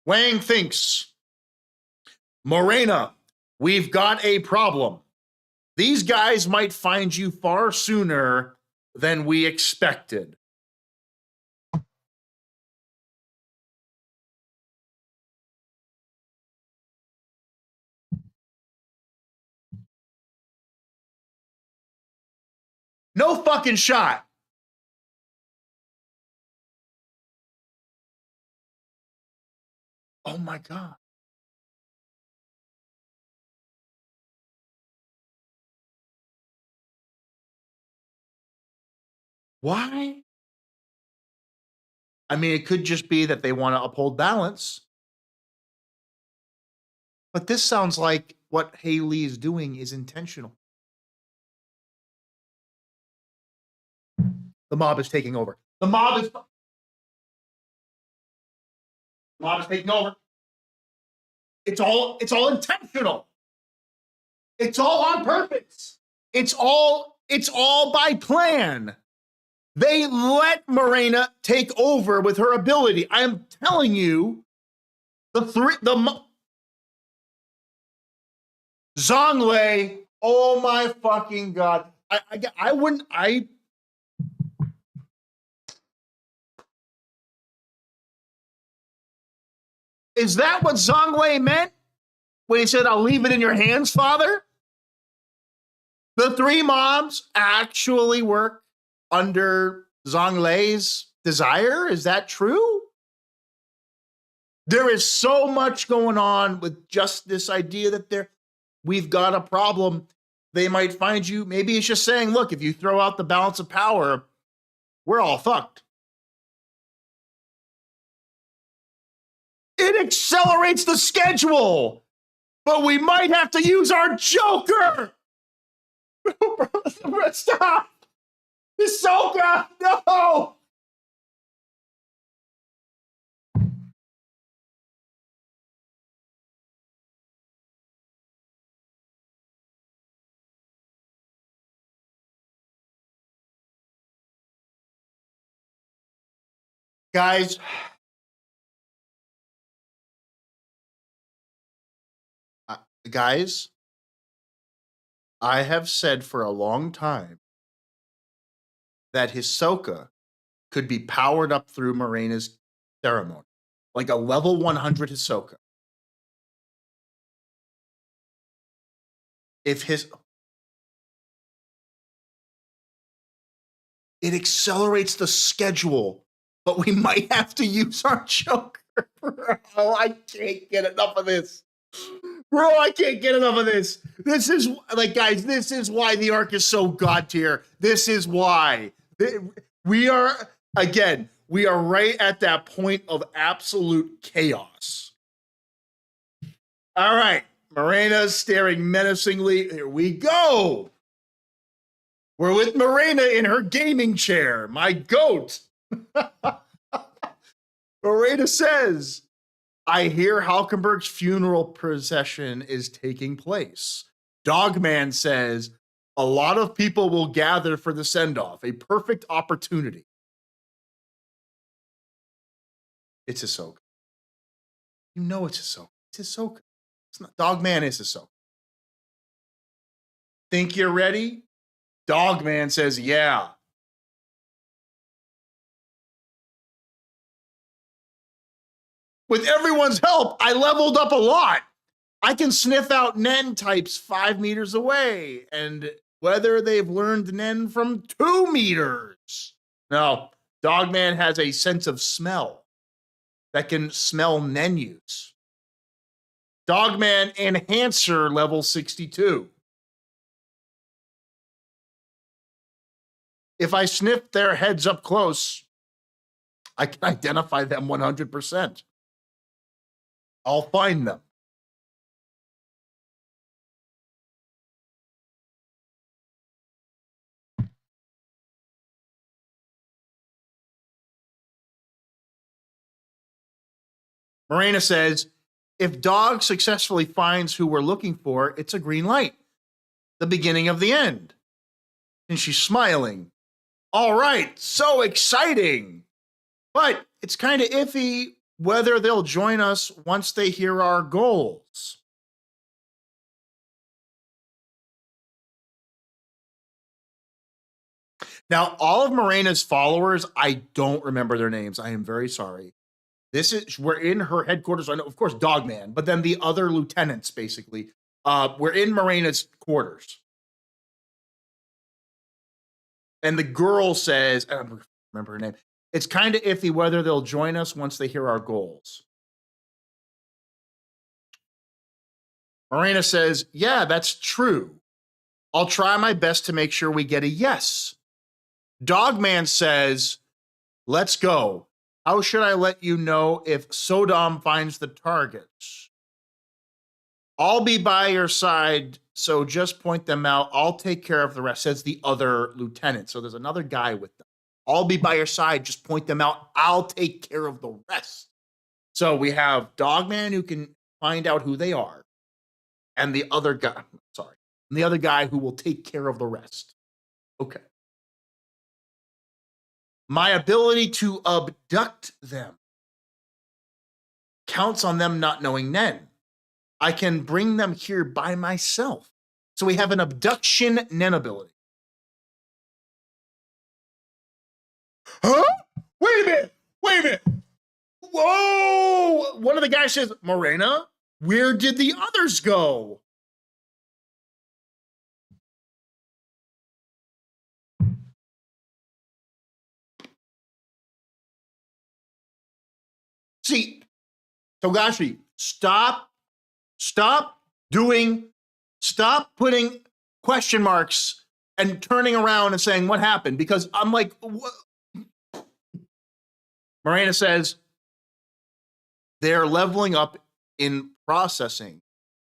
Wang thinks, Morena, we've got a problem. These guys might find you far sooner than we expected. No fucking shot. Oh my God. Why? I mean, it could just be that they want to uphold balance. But this sounds like what Haley is doing is intentional. The mob is taking over. The mob is taking over. It's all intentional. It's all on purpose. It's all by plan. They let Morena take over with her ability. I'm telling you, Zhonglei, oh my fucking God. I wouldn't, is that what Zhonglei meant when he said, I'll leave it in your hands, father? The three mobs actually work under Zhonglei's desire? Is that true? There is so much going on with just this idea that we've got a problem. They might find you. Maybe it's just saying, look, if you throw out the balance of power, we're all fucked. It accelerates the schedule, but we might have to use our Joker. Stop. Hisoka, no. Guys, I have said for a long time that Hisoka could be powered up through Morena's ceremony, like a level 100 Hisoka. It accelerates the schedule, but we might have to use our Joker. Oh, I can't get enough of this. Bro, I can't get enough of this. This is like, guys, this is why the arc is so god tier. This is why. We are, again, we are right at that point of absolute chaos. All right. Morena's staring menacingly. Here we go. We're with Morena in her gaming chair. My goat. Morena says, I hear Halkenberg's funeral procession is taking place. Dogman says, a lot of people will gather for the send-off. A perfect opportunity. It's Ahsoka. You know it's Ahsoka. It's Ahsoka. It's not, Dogman is Ahsoka. Think you're ready? Dogman says, yeah. With everyone's help, I leveled up a lot. I can sniff out Nen types 5 meters away, and whether they've learned Nen from 2 meters. No, Dogman has a sense of smell that can smell menus. Dogman Enhancer level 62. If I sniff their heads up close, I can identify them 100%. I'll find them. Morena says, if Dog successfully finds who we're looking for, it's a green light. The beginning of the end. And she's smiling. All right, so exciting. But it's kind of iffy whether they'll join us once they hear our goals. Now, all of Morena's followers, I don't remember their names. I am very sorry. We're in her headquarters. I know, of course, Dogman, but then the other lieutenants, basically. We're in Morena's quarters. And the girl says, I don't remember her name. It's kind of iffy whether they'll join us once they hear our goals. Morena says, yeah, that's true. I'll try my best to make sure we get a yes. Dogman says, let's go. How should I let you know if Sodom finds the targets? I'll be by your side, so just point them out. I'll take care of the rest, says the other lieutenant. So there's another guy with them. I'll be by your side, just point them out. I'll take care of the rest. So we have Dogman who can find out who they are, and the other guy, and the other guy who will take care of the rest. Okay. My ability to abduct them counts on them not knowing Nen. I can bring them here by myself. So we have an abduction Nen ability. Huh? Wait a minute. Whoa! One of the guys says, Morena, where did the others go? See, Togashi, stop putting question marks and turning around and saying what happened, because I'm like, what? Morena says they're leveling up in processing.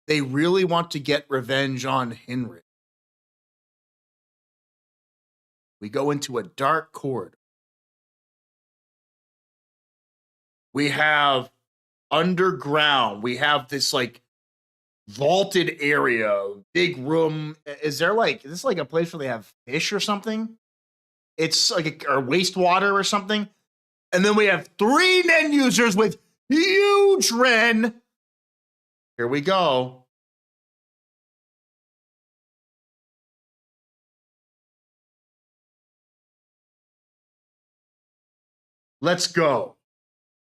They really want to get revenge on Henry. We go into a dark corridor. We have underground. We have this like vaulted area, big room. Is this like a place where they have fish or something? It's like or wastewater or something. And then we have 3 Nen users with huge Ren. Here we go. Let's go.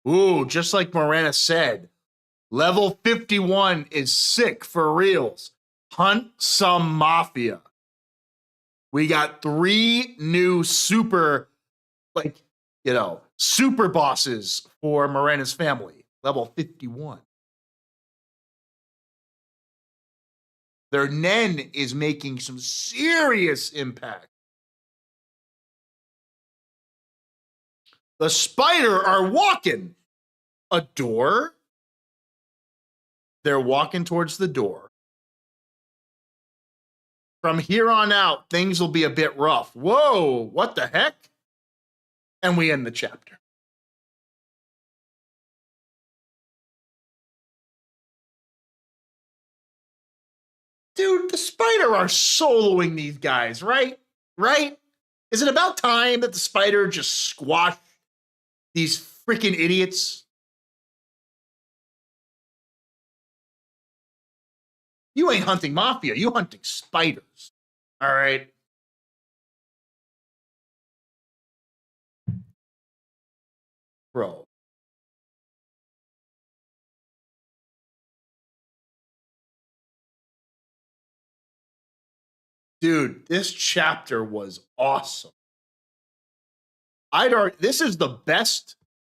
Ooh, just like Morena said, level 51 is sick for reals. Hunt some Mafia. We got 3 new super bosses for Morena's family. Level 51. Their Nen is making some serious impact. The Spider are walking a door. They're walking towards the door. From here on out, things will be a bit rough. Whoa, what the heck? And we end the chapter. Dude, the Spider are soloing these guys, right? Right? Is it about time that the Spider just squash these freaking idiots? You ain't hunting Mafia, you hunting spiders. All right. Bro. Dude, this chapter was awesome. I'd argue this is the best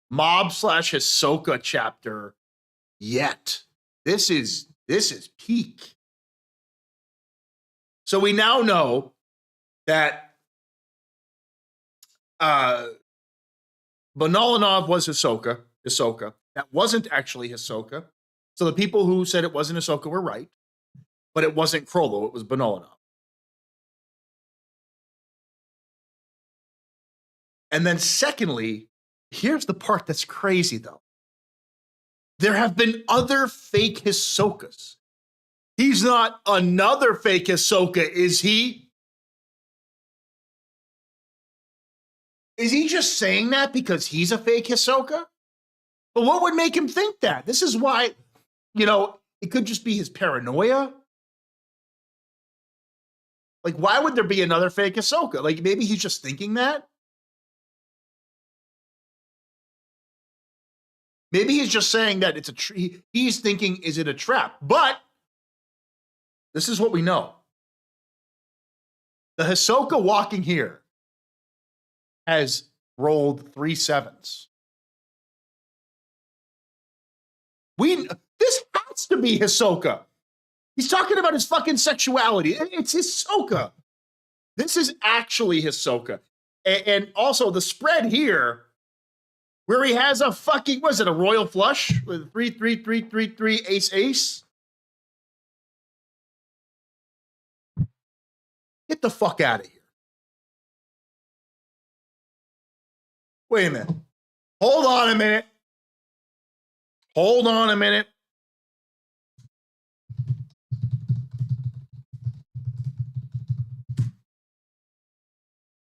Mob / Hisoka chapter yet. This is peak. So we now know that Bonolanov was Hisoka. That wasn't actually Hisoka. So the people who said it wasn't Hisoka were right, but it wasn't Krollo, it was Bonolanov. And then secondly, here's the part that's crazy though. There have been other fake Hisokas. He's not another fake Hisoka, is he? Is he just saying that because he's a fake Hisoka? But what would make him think that? This is why, it could just be his paranoia. Like, why would there be another fake Hisoka? Like, maybe he's just thinking that? Maybe he's just saying that it's he's thinking, is it a trap? But this is what we know. The Hisoka walking here has rolled 3 7s. This has to be Hisoka. He's talking about his fucking sexuality. It's Hisoka. This is actually Hisoka. And also the spread here, where he has a fucking, was it a royal flush with 3 3 3 3 3 ace ace? Get the fuck out of here. Wait a minute. Hold on a minute. Hold on a minute.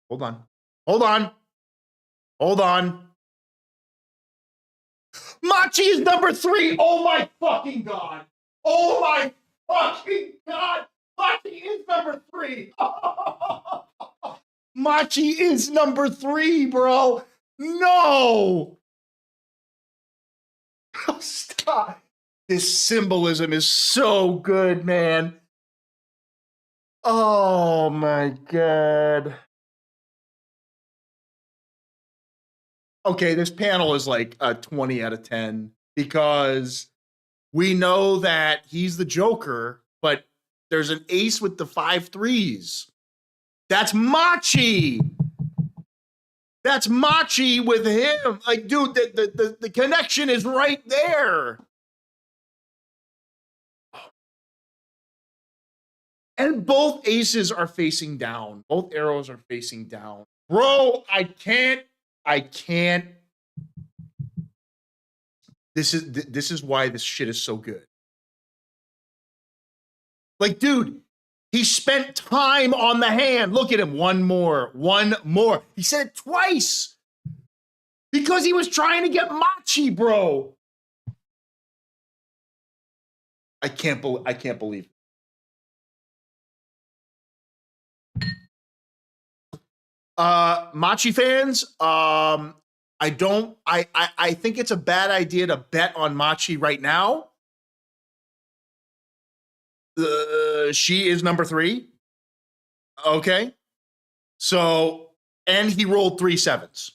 Hold on. Hold on. Hold on. Machi is number 3. Oh my fucking God. Oh my fucking God. Machi is number 3. Machi is number 3, bro. No. Stop. This symbolism is so good, man. Oh my God. Okay, this panel is like a 20 out of 10 because we know that he's the Joker, but there's an ace with the 5 3s. That's Machi. That's Machi with him. Like, dude, the connection is right there. And both aces are facing down. Both arrows are facing down. Bro, I can't. This is why this shit is so good. Like, dude, he spent time on the hand. Look at him. One more. He said it twice. Because he was trying to get Machi, bro. I can't believe it. Machi fans, I think it's a bad idea to bet on Machi right now. She is number 3. Okay. So, and he rolled 3 7s.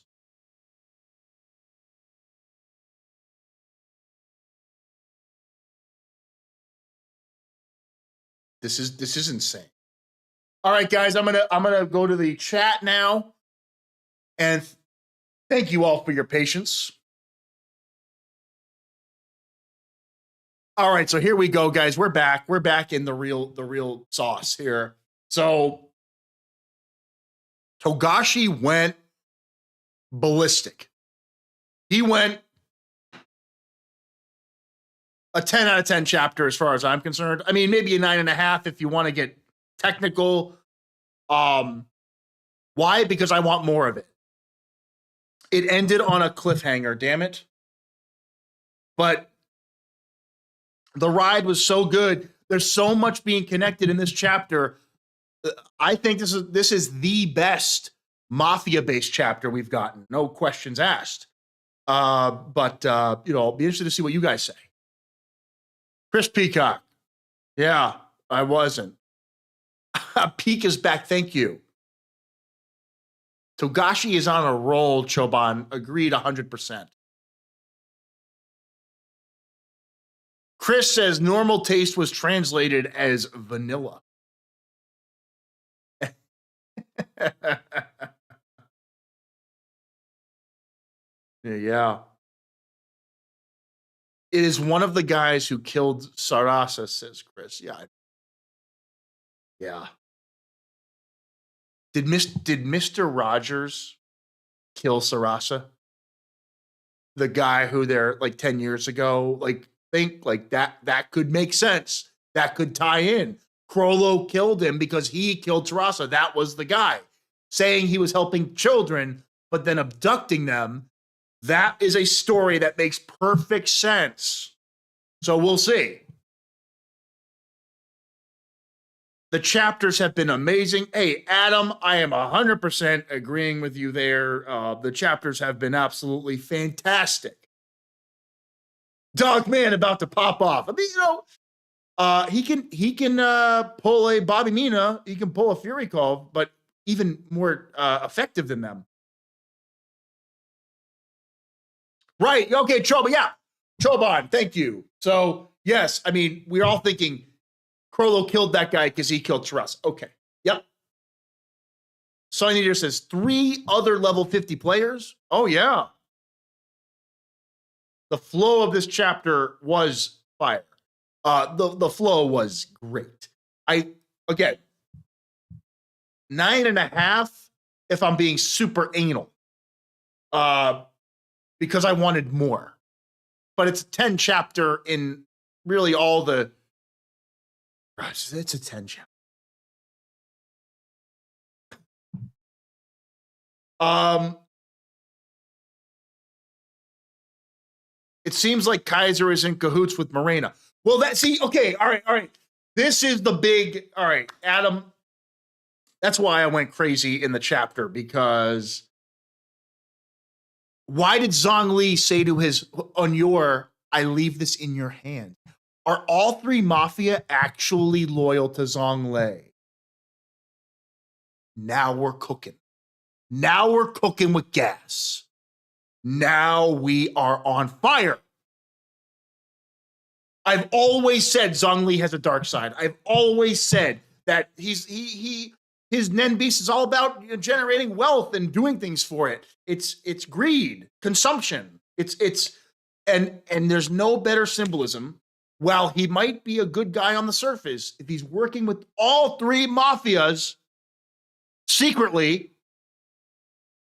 This is insane. All right, guys, I'm gonna go to the chat now, and thank you all for your patience. All right, so here we go, guys. We're back. We're back in the real sauce here. So Togashi went ballistic. He went a 10 out of 10 chapter as far as I'm concerned. I mean, maybe a 9.5 if you want to get technical. Why? Because I want more of it. It ended on a cliffhanger, damn it. But the ride was so good. There's so much being connected in this chapter. I think this is the best Mafia-based chapter we've gotten. No questions asked. But I'll be interested to see what you guys say. Chris Peacock. Yeah, I wasn't. Peak is back. Thank you. Togashi is on a roll, Choban. Agreed 100%. Chris says normal taste was translated as vanilla. Yeah. It is one of the guys who killed Sarasa, says Chris. Yeah. Yeah. Did Mr. Rogers kill Sarasa? The guy who there like 10 years ago, like think like that could make sense. That could tie in. Crollo killed him because he killed Sarasa. That was the guy. Saying he was helping children, but then abducting them. That is a story that makes perfect sense. So we'll see. The chapters have been amazing. Hey, Adam, I am 100% agreeing with you there. The chapters have been absolutely fantastic. Dogman about to pop off. I mean, he can pull a Bobby Mina. He can pull a Fury Call, but even more effective than them. Right. Okay, Choban. Yeah. Choban, thank you. So, yes, I mean, we're all thinking Crollo killed that guy because he killed Taras. Okay. Yep. Sunny Eater says 3 other level 50 players. Oh, yeah. The flow of this chapter was fire. The flow was great. Again, 9.5 if I'm being super anal. Because I wanted more. But it's a 10 chapter in really all the. Gosh, it's a 10 chapter. It seems like Kaiser is in cahoots with Morena. Well, okay, all right. This is the big, all right, Adam. That's why I went crazy in the chapter, because why did Zhong Li say to his Onyor, I leave this in your hand? Are all 3 Mafia actually loyal to Zhong Li? Now we're cooking. Now we're cooking with gas. Now we are on fire. I've always said Zhong Li has a dark side. I've always said that his Nen Beast is all about generating wealth and doing things for it. It's greed, consumption. And there's no better symbolism. While he might be a good guy on the surface, if he's working with all 3 mafias secretly,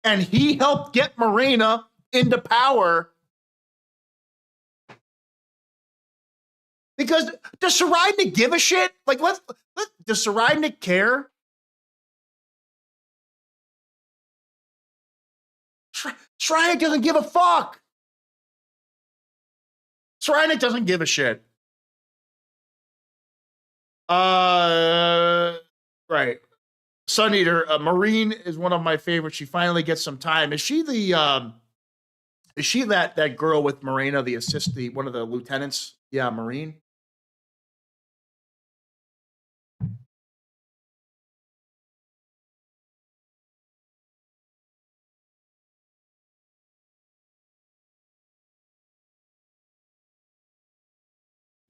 and he helped get Morena into power. Because does Saraynik give a shit? Like, does Saraynik care? Saraynik doesn't give a fuck. Saraynik doesn't give a shit. Right. Sun Eater, Marine is one of my favorites. She finally gets some time. Is she that girl with Morena, one of the lieutenants? Yeah, Marine.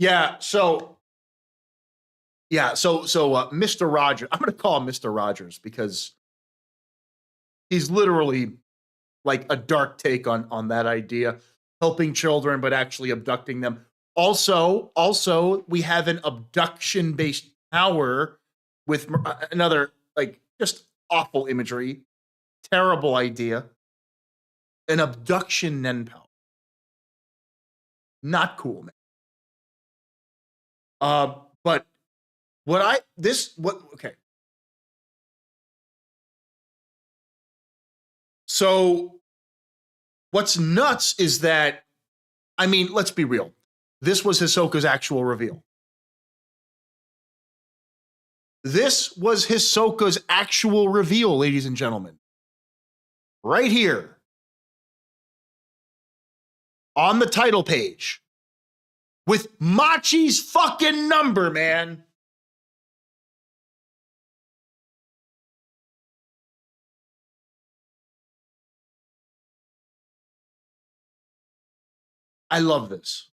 Yeah, so Yeah, so Mr. Rogers, I'm going to call him Mr. Rogers because he's literally like a dark take on that idea, helping children but actually abducting them. Also, we have an abduction based power with another like just awful imagery, terrible idea. An abduction Nenpal. Not cool, man. But okay. So what's nuts is that, I mean, let's be real. This was Hisoka's actual reveal. This was Hisoka's actual reveal, ladies and gentlemen. Right here. On the title page. With Machi's fucking number, man. I love this.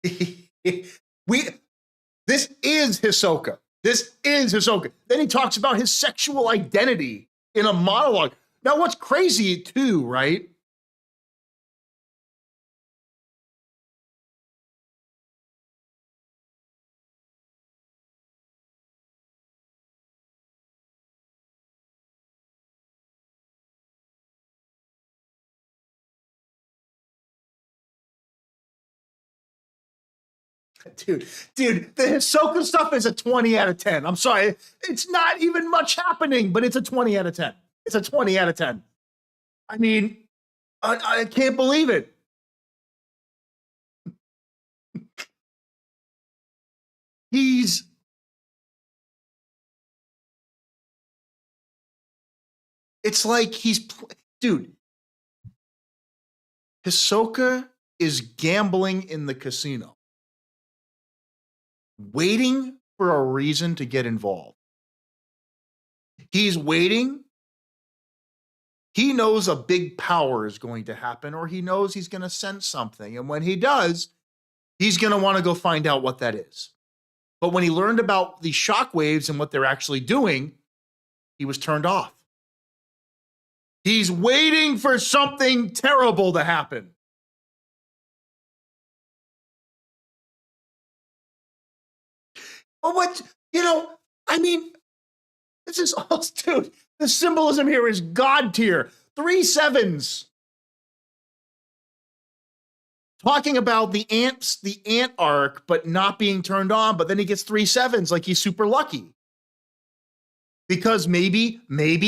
This is Hisoka. This is Hisoka. Then he talks about his sexual identity in a monologue. Now, what's crazy too, right? Dude, the Hisoka stuff is a 20 out of 10. I'm sorry. It's not even much happening, but it's a 20 out of 10. It's a 20 out of 10. I mean, I can't believe it. It's like dude, Hisoka is gambling in the casino, waiting for a reason to get involved. He's waiting. He knows a big power is going to happen, or he knows he's going to sense something. And when he does, he's going to want to go find out what that is. But when he learned about the shockwaves and what they're actually doing, he was turned off. He's waiting for something terrible to happen. But I mean, this is all, dude, the symbolism here is God tier. 3 sevens. Talking about the ant arc, but not being turned on, but then he gets 3 sevens like he's super lucky. Because maybe,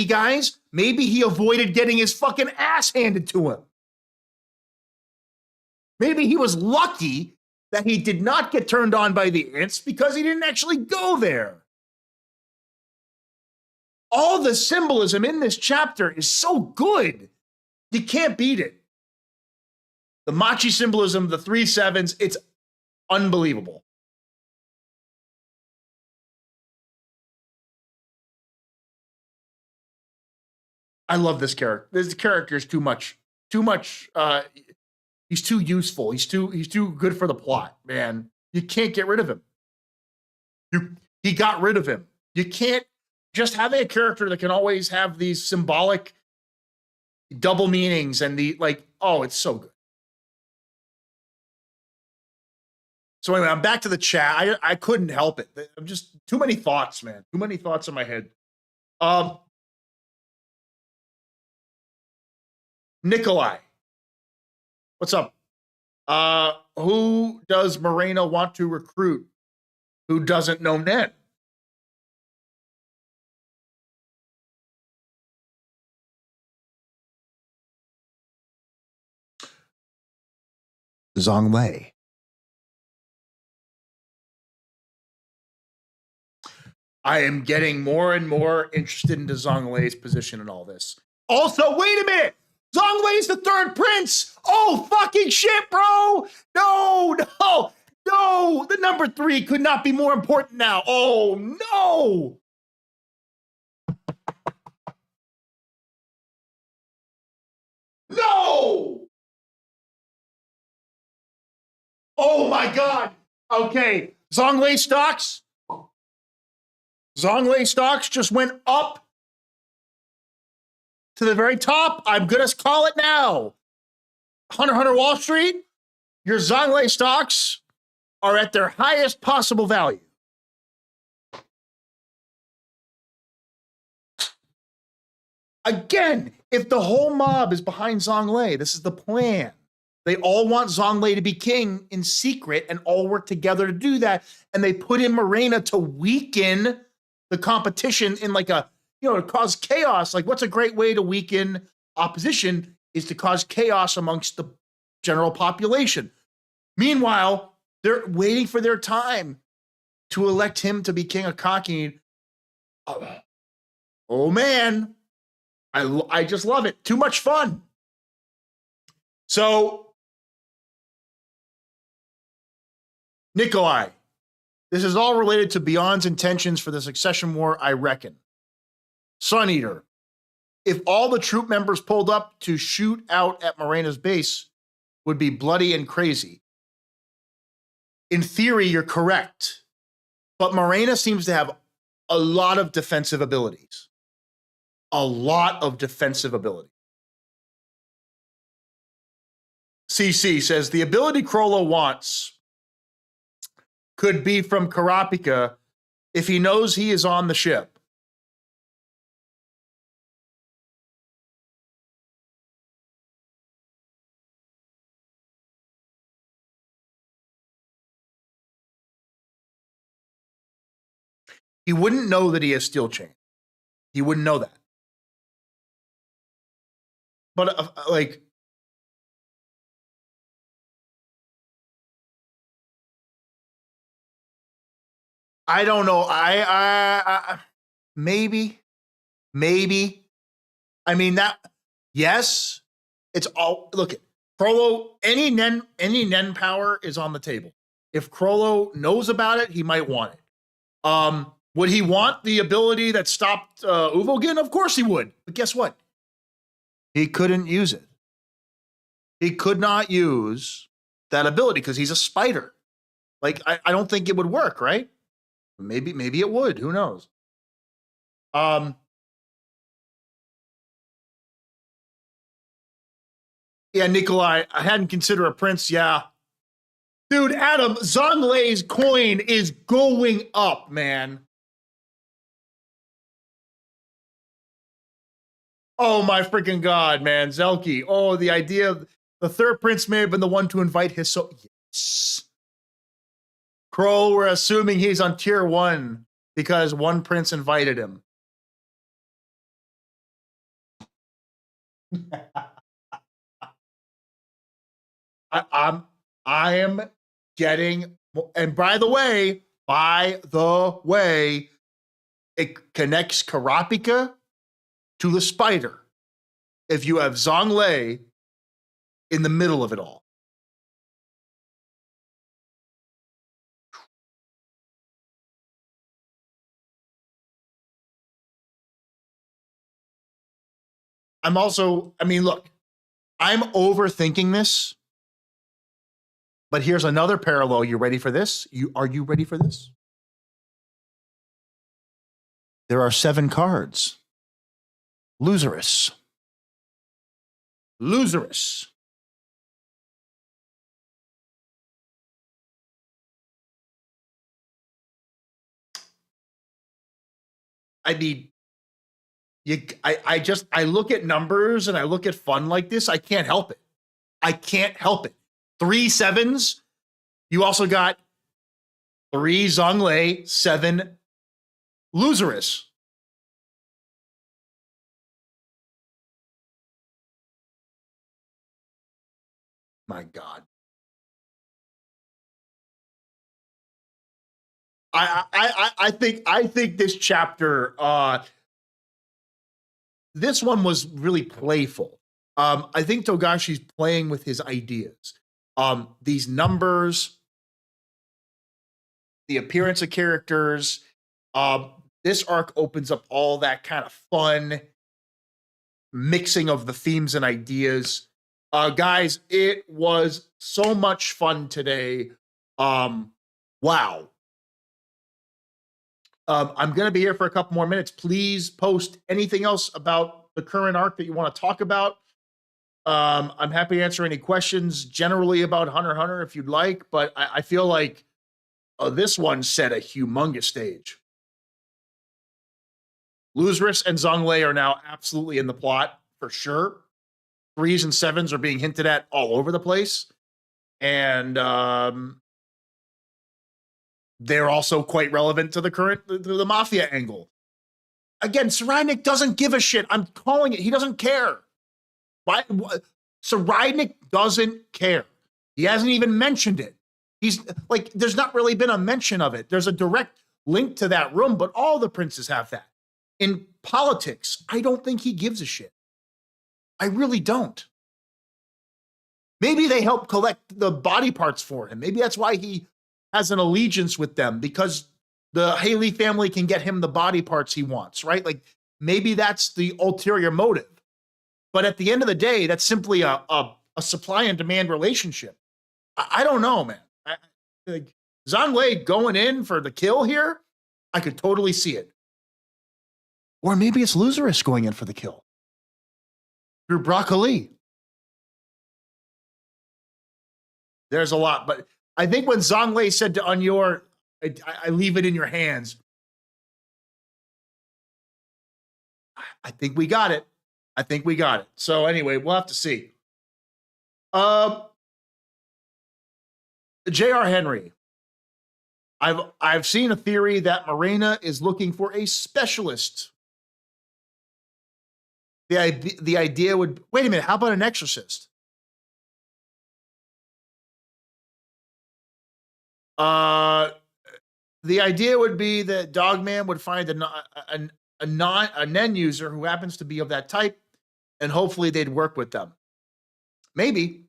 guys, maybe he avoided getting his fucking ass handed to him. Maybe he was lucky that he did not get turned on by the ants because he didn't actually go there. All the symbolism in this chapter is so good. You can't beat it. The Machi symbolism, the 3 sevens, it's unbelievable. I love this character. This character is too much. He's too useful. He's too good for the plot, man. You can't get rid of him. He got rid of him. You can't just have a character that can always have these symbolic double meanings and it's so good. So anyway, I'm back to the chat. I couldn't help it. I'm just too many thoughts, man. Too many thoughts in my head. Nikolai, what's up? Who does Morena want to recruit? Who doesn't know Nen? Zhonglei. I am getting more and more interested into Zhonglei's position in all this. Also, wait a minute. Zhonglei's the 3rd prince. Oh, fucking shit, bro. No. The number 3 could not be more important now. Oh, no. No. Oh, my God. Okay. Zonglei stocks. Zonglei stocks just went up to the very top. I'm going to call it now. Hunter Wall Street, your Zonglei stocks are at their highest possible value. Again, if the whole mob is behind Zonglei, this is the plan. They all want Zonglei to be king in secret and all work together to do that. And they put in Morena to weaken the competition in like a, to cause chaos. Like, what's a great way to weaken opposition is to cause chaos amongst the general population. Meanwhile, they're waiting for their time to elect him to be king of Cockney. Oh man, I just love it. Too much fun. So, Nikolai, this is all related to Beyond's intentions for the succession war, I reckon. Sun Eater, if all the troop members pulled up to shoot out at Morena's base would be bloody and crazy. In theory, you're correct. But Morena seems to have a lot of defensive abilities. A lot of defensive ability. CC says, the ability Krollo wants could be from Karapika if he knows he is on the ship. He wouldn't know that he has steel chain. He wouldn't know that. But like, I don't know. I maybe. I mean that. Yes, it's all. Look, Krollo. Any Nen power is on the table. If Krollo knows about it, he might want it. Would he want the ability that stopped Uvogin? Of course he would. But guess what? He couldn't use it. He could not use that ability because he's a spider. Like, I don't think it would work, right? Maybe it would. Who knows? Yeah, Nikolai, I hadn't considered a prince. Yeah. Dude, Adam, Zonglei's coin is going up, man. Oh, my freaking God, man. Zelky. Oh, the idea of the third prince may have been the one to invite his soul. Yes. Kroll, we're assuming he's on tier 1 because one prince invited him. I am getting, and by the way, it connects Karapika to the spider if you have Zonglei in the middle of it all. Look, I'm overthinking this, but here's another parallel. You ready for this? Are you ready for this? There are 7 cards. Loserous. I mean, I look at numbers and I look at fun like this. I can't help it. 3 7s. You also got 3 Zonglei, 7 Loserous. My God. I think this chapter, this one was really playful. I think Togashi's playing with his ideas. These numbers, the appearance of characters. This arc opens up all that kind of fun mixing of the themes and ideas. Guys, it was so much fun today. Wow. I'm going to be here for a couple more minutes. Please post anything else about the current arc that you want to talk about. I'm happy to answer any questions generally about Hunter x Hunter if you'd like, but I feel like this one set a humongous stage. Luzris and Zhonglei are now absolutely in the plot for sure. 3s and 7s are being hinted at all over the place. And they're also quite relevant to the current, the Mafia angle. Again, Saraynik doesn't give a shit. I'm calling it. He doesn't care. Why? Saraynik doesn't care. He hasn't even mentioned it. He's like, there's not really been a mention of it. There's a direct link to that room, but all the princes have that. In politics, I don't think he gives a shit. I really don't. Maybe they help collect the body parts for him. Maybe that's why he has an allegiance with them, because the Haley family can get him the body parts he wants, right? Like maybe that's the ulterior motive. But at the end of the day, that's simply a supply and demand relationship. I don't know, man. Like, Zhonglei going in for the kill here, I could totally see it. Or maybe it's Luzris going in for the kill through Broccoli. There's a lot, but I think when Zhonglei said to Anyor, I leave it in your hands, I think we got it. I think we got it. So anyway, we'll have to see. J.R. Henry. I've seen a theory that Morena is looking for a specialist. The idea would, wait a minute, how about an exorcist? The idea would be that Dogman would find a Nen user who happens to be of that type, and hopefully they'd work with them. Maybe.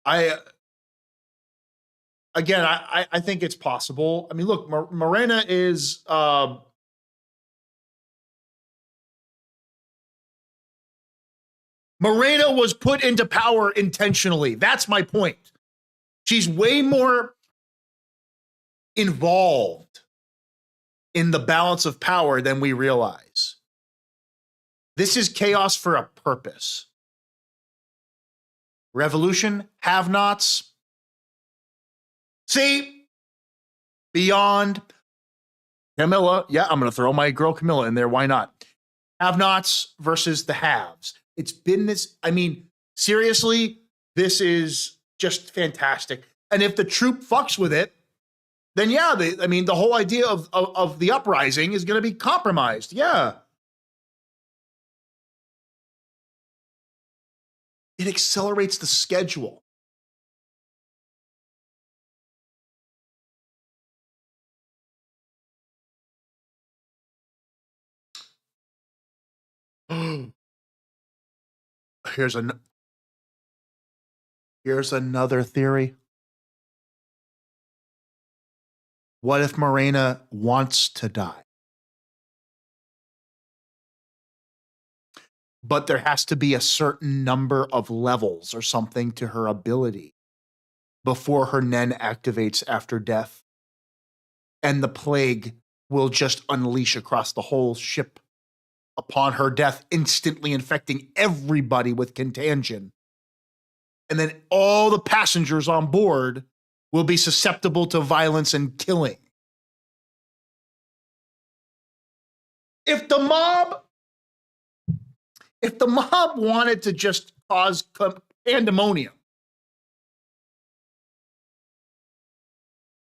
I think it's possible. I mean, look, Morena is Morena was put into power intentionally. That's my point. She's way more involved in the balance of power than we realize. This is chaos for a purpose. Revolution, have-nots. See? Beyond. Camilla. Yeah, I'm going to throw my girl Camilla in there. Why not? Have-nots versus the haves. It's been this, I mean, seriously, this is just fantastic. And if the troop fucks with it, then yeah, the whole idea of the uprising is going to be compromised. Yeah. It accelerates the schedule. Here's another theory. What if Morena wants to die? But there has to be a certain number of levels or something to her ability before her Nen activates after death. And the plague will just unleash across the whole ship upon her death, instantly infecting everybody with contagion. And then all the passengers on board will be susceptible to violence and killing. If the mob wanted to just cause pandemonium,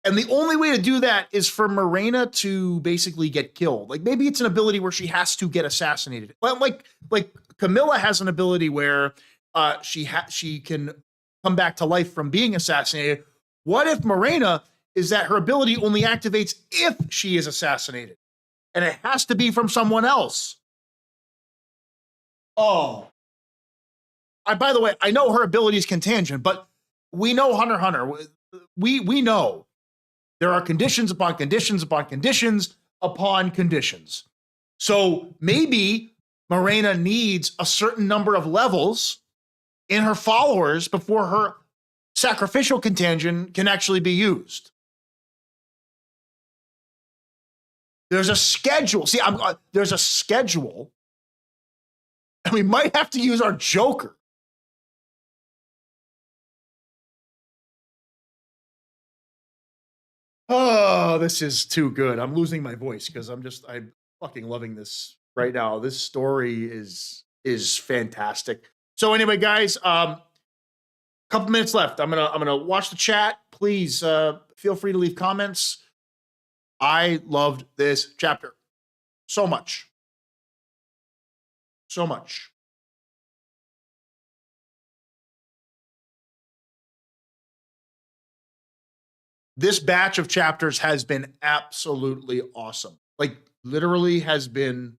and the only way to do that is for Morena to basically get killed. Like maybe it's an ability where she has to get assassinated. Well, like Camilla has an ability where she can come back to life from being assassinated. What if Morena is that her ability only activates if she is assassinated, and it has to be from someone else? Oh, by the way, I know her ability is contingent, but we know Hunter x Hunter. We know there are conditions upon conditions upon conditions upon conditions. So maybe Morena needs a certain number of levels in her followers before her sacrificial contagion can actually be used. There's a schedule. See, there's a schedule, and we might have to use our Joker. Oh, this is too good. I'm losing my voice because I'm fucking loving this right now. This story is fantastic. So anyway, guys, couple minutes left. I'm gonna watch the chat. Please feel free to leave comments. I loved this chapter so much. So much. This batch of chapters has been absolutely awesome. Like, literally has been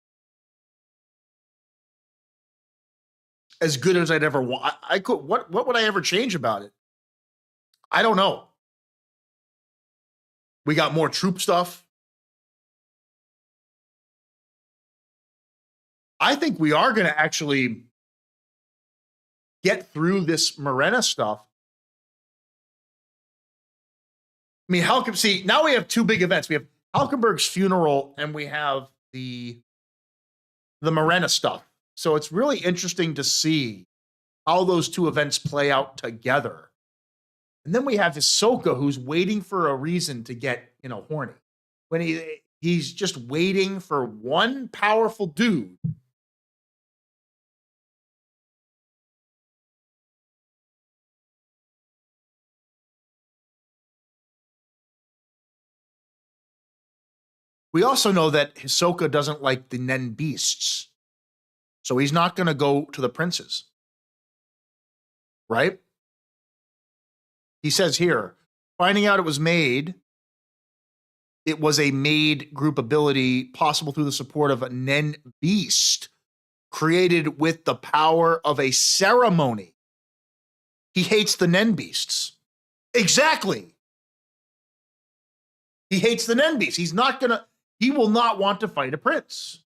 as good as I'd ever want. I could, what would I ever change about it? I don't know. We got more troop stuff. I think we are going to actually get through this Morena stuff. I mean, see, now we have two big events. We have Halkenberg's funeral and we have the Morena stuff. So it's really interesting to see how those two events play out together. And then we have Hisoka, who's waiting for a reason to get, horny. When he's just waiting for one powerful dude. We also know that Hisoka doesn't like the Nen beasts. So he's not going to go to the princes. Right? He says here, finding out it was a made group ability possible through the support of a Nen beast created with the power of a ceremony. He hates the Nen beasts. Exactly. He hates the Nen beasts. He will not want to fight a prince.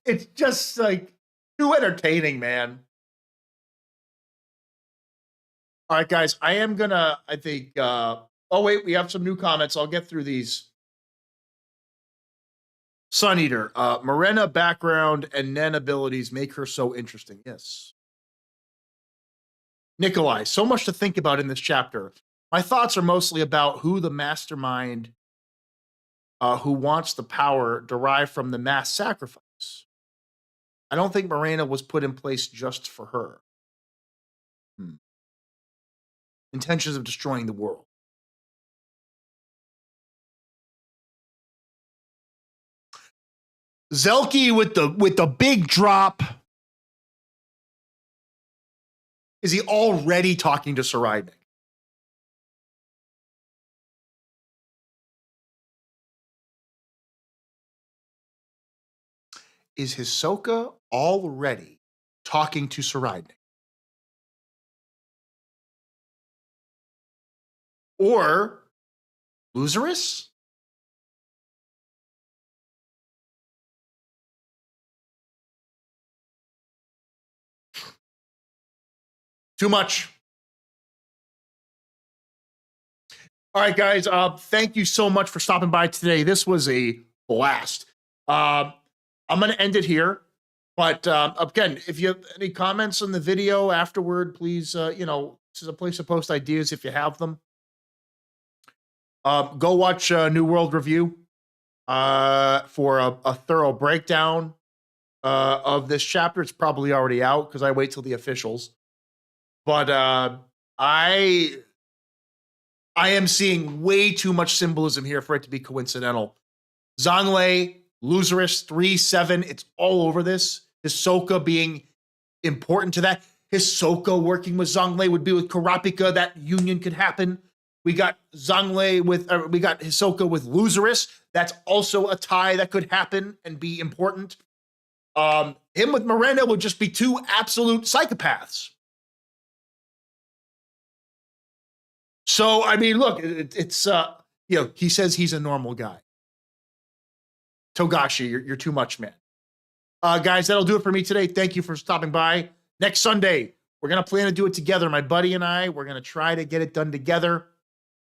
It's just like too entertaining, man. All right, guys, I think, oh wait, we have some new comments. I'll get through these. Sun Eater, Morena background and Nen abilities make her so interesting. Yes. Nikolai, so much to think about in this chapter. My thoughts are mostly about who the mastermind who wants the power derived from the mass sacrifice. I don't think Morena was put in place just for her. Intentions of destroying the world. Zelke with the big drop. Is he already talking to Saraidnik? Is Hisoka already talking to Saraidnik? Or Lucerus? Too much. All right, guys. Thank you so much for stopping by today. This was a blast. I'm going to end it here. But again, if you have any comments on the video afterward, please, this is a place to post ideas if you have them. Go watch New World Review for a thorough breakdown of this chapter. It's probably already out because I wait till the officials. But I am seeing way too much symbolism here for it to be coincidental. Zhongle, Lucerus, 3-7, it's all over this. Hisoka being important to that. Hisoka working with Zhongle would be with Kurapika. That union could happen. We got Zhongle we got Hisoka with Lucerus. That's also a tie that could happen and be important. Him with Morena would just be two absolute psychopaths. So, I mean, look, it's, he says he's a normal guy. Togashi, you're too much, man. Guys, that'll do it for me today. Thank you for stopping by. Next Sunday, we're going to plan to do it together. My buddy and I, we're going to try to get it done together.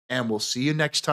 And we'll see you next time.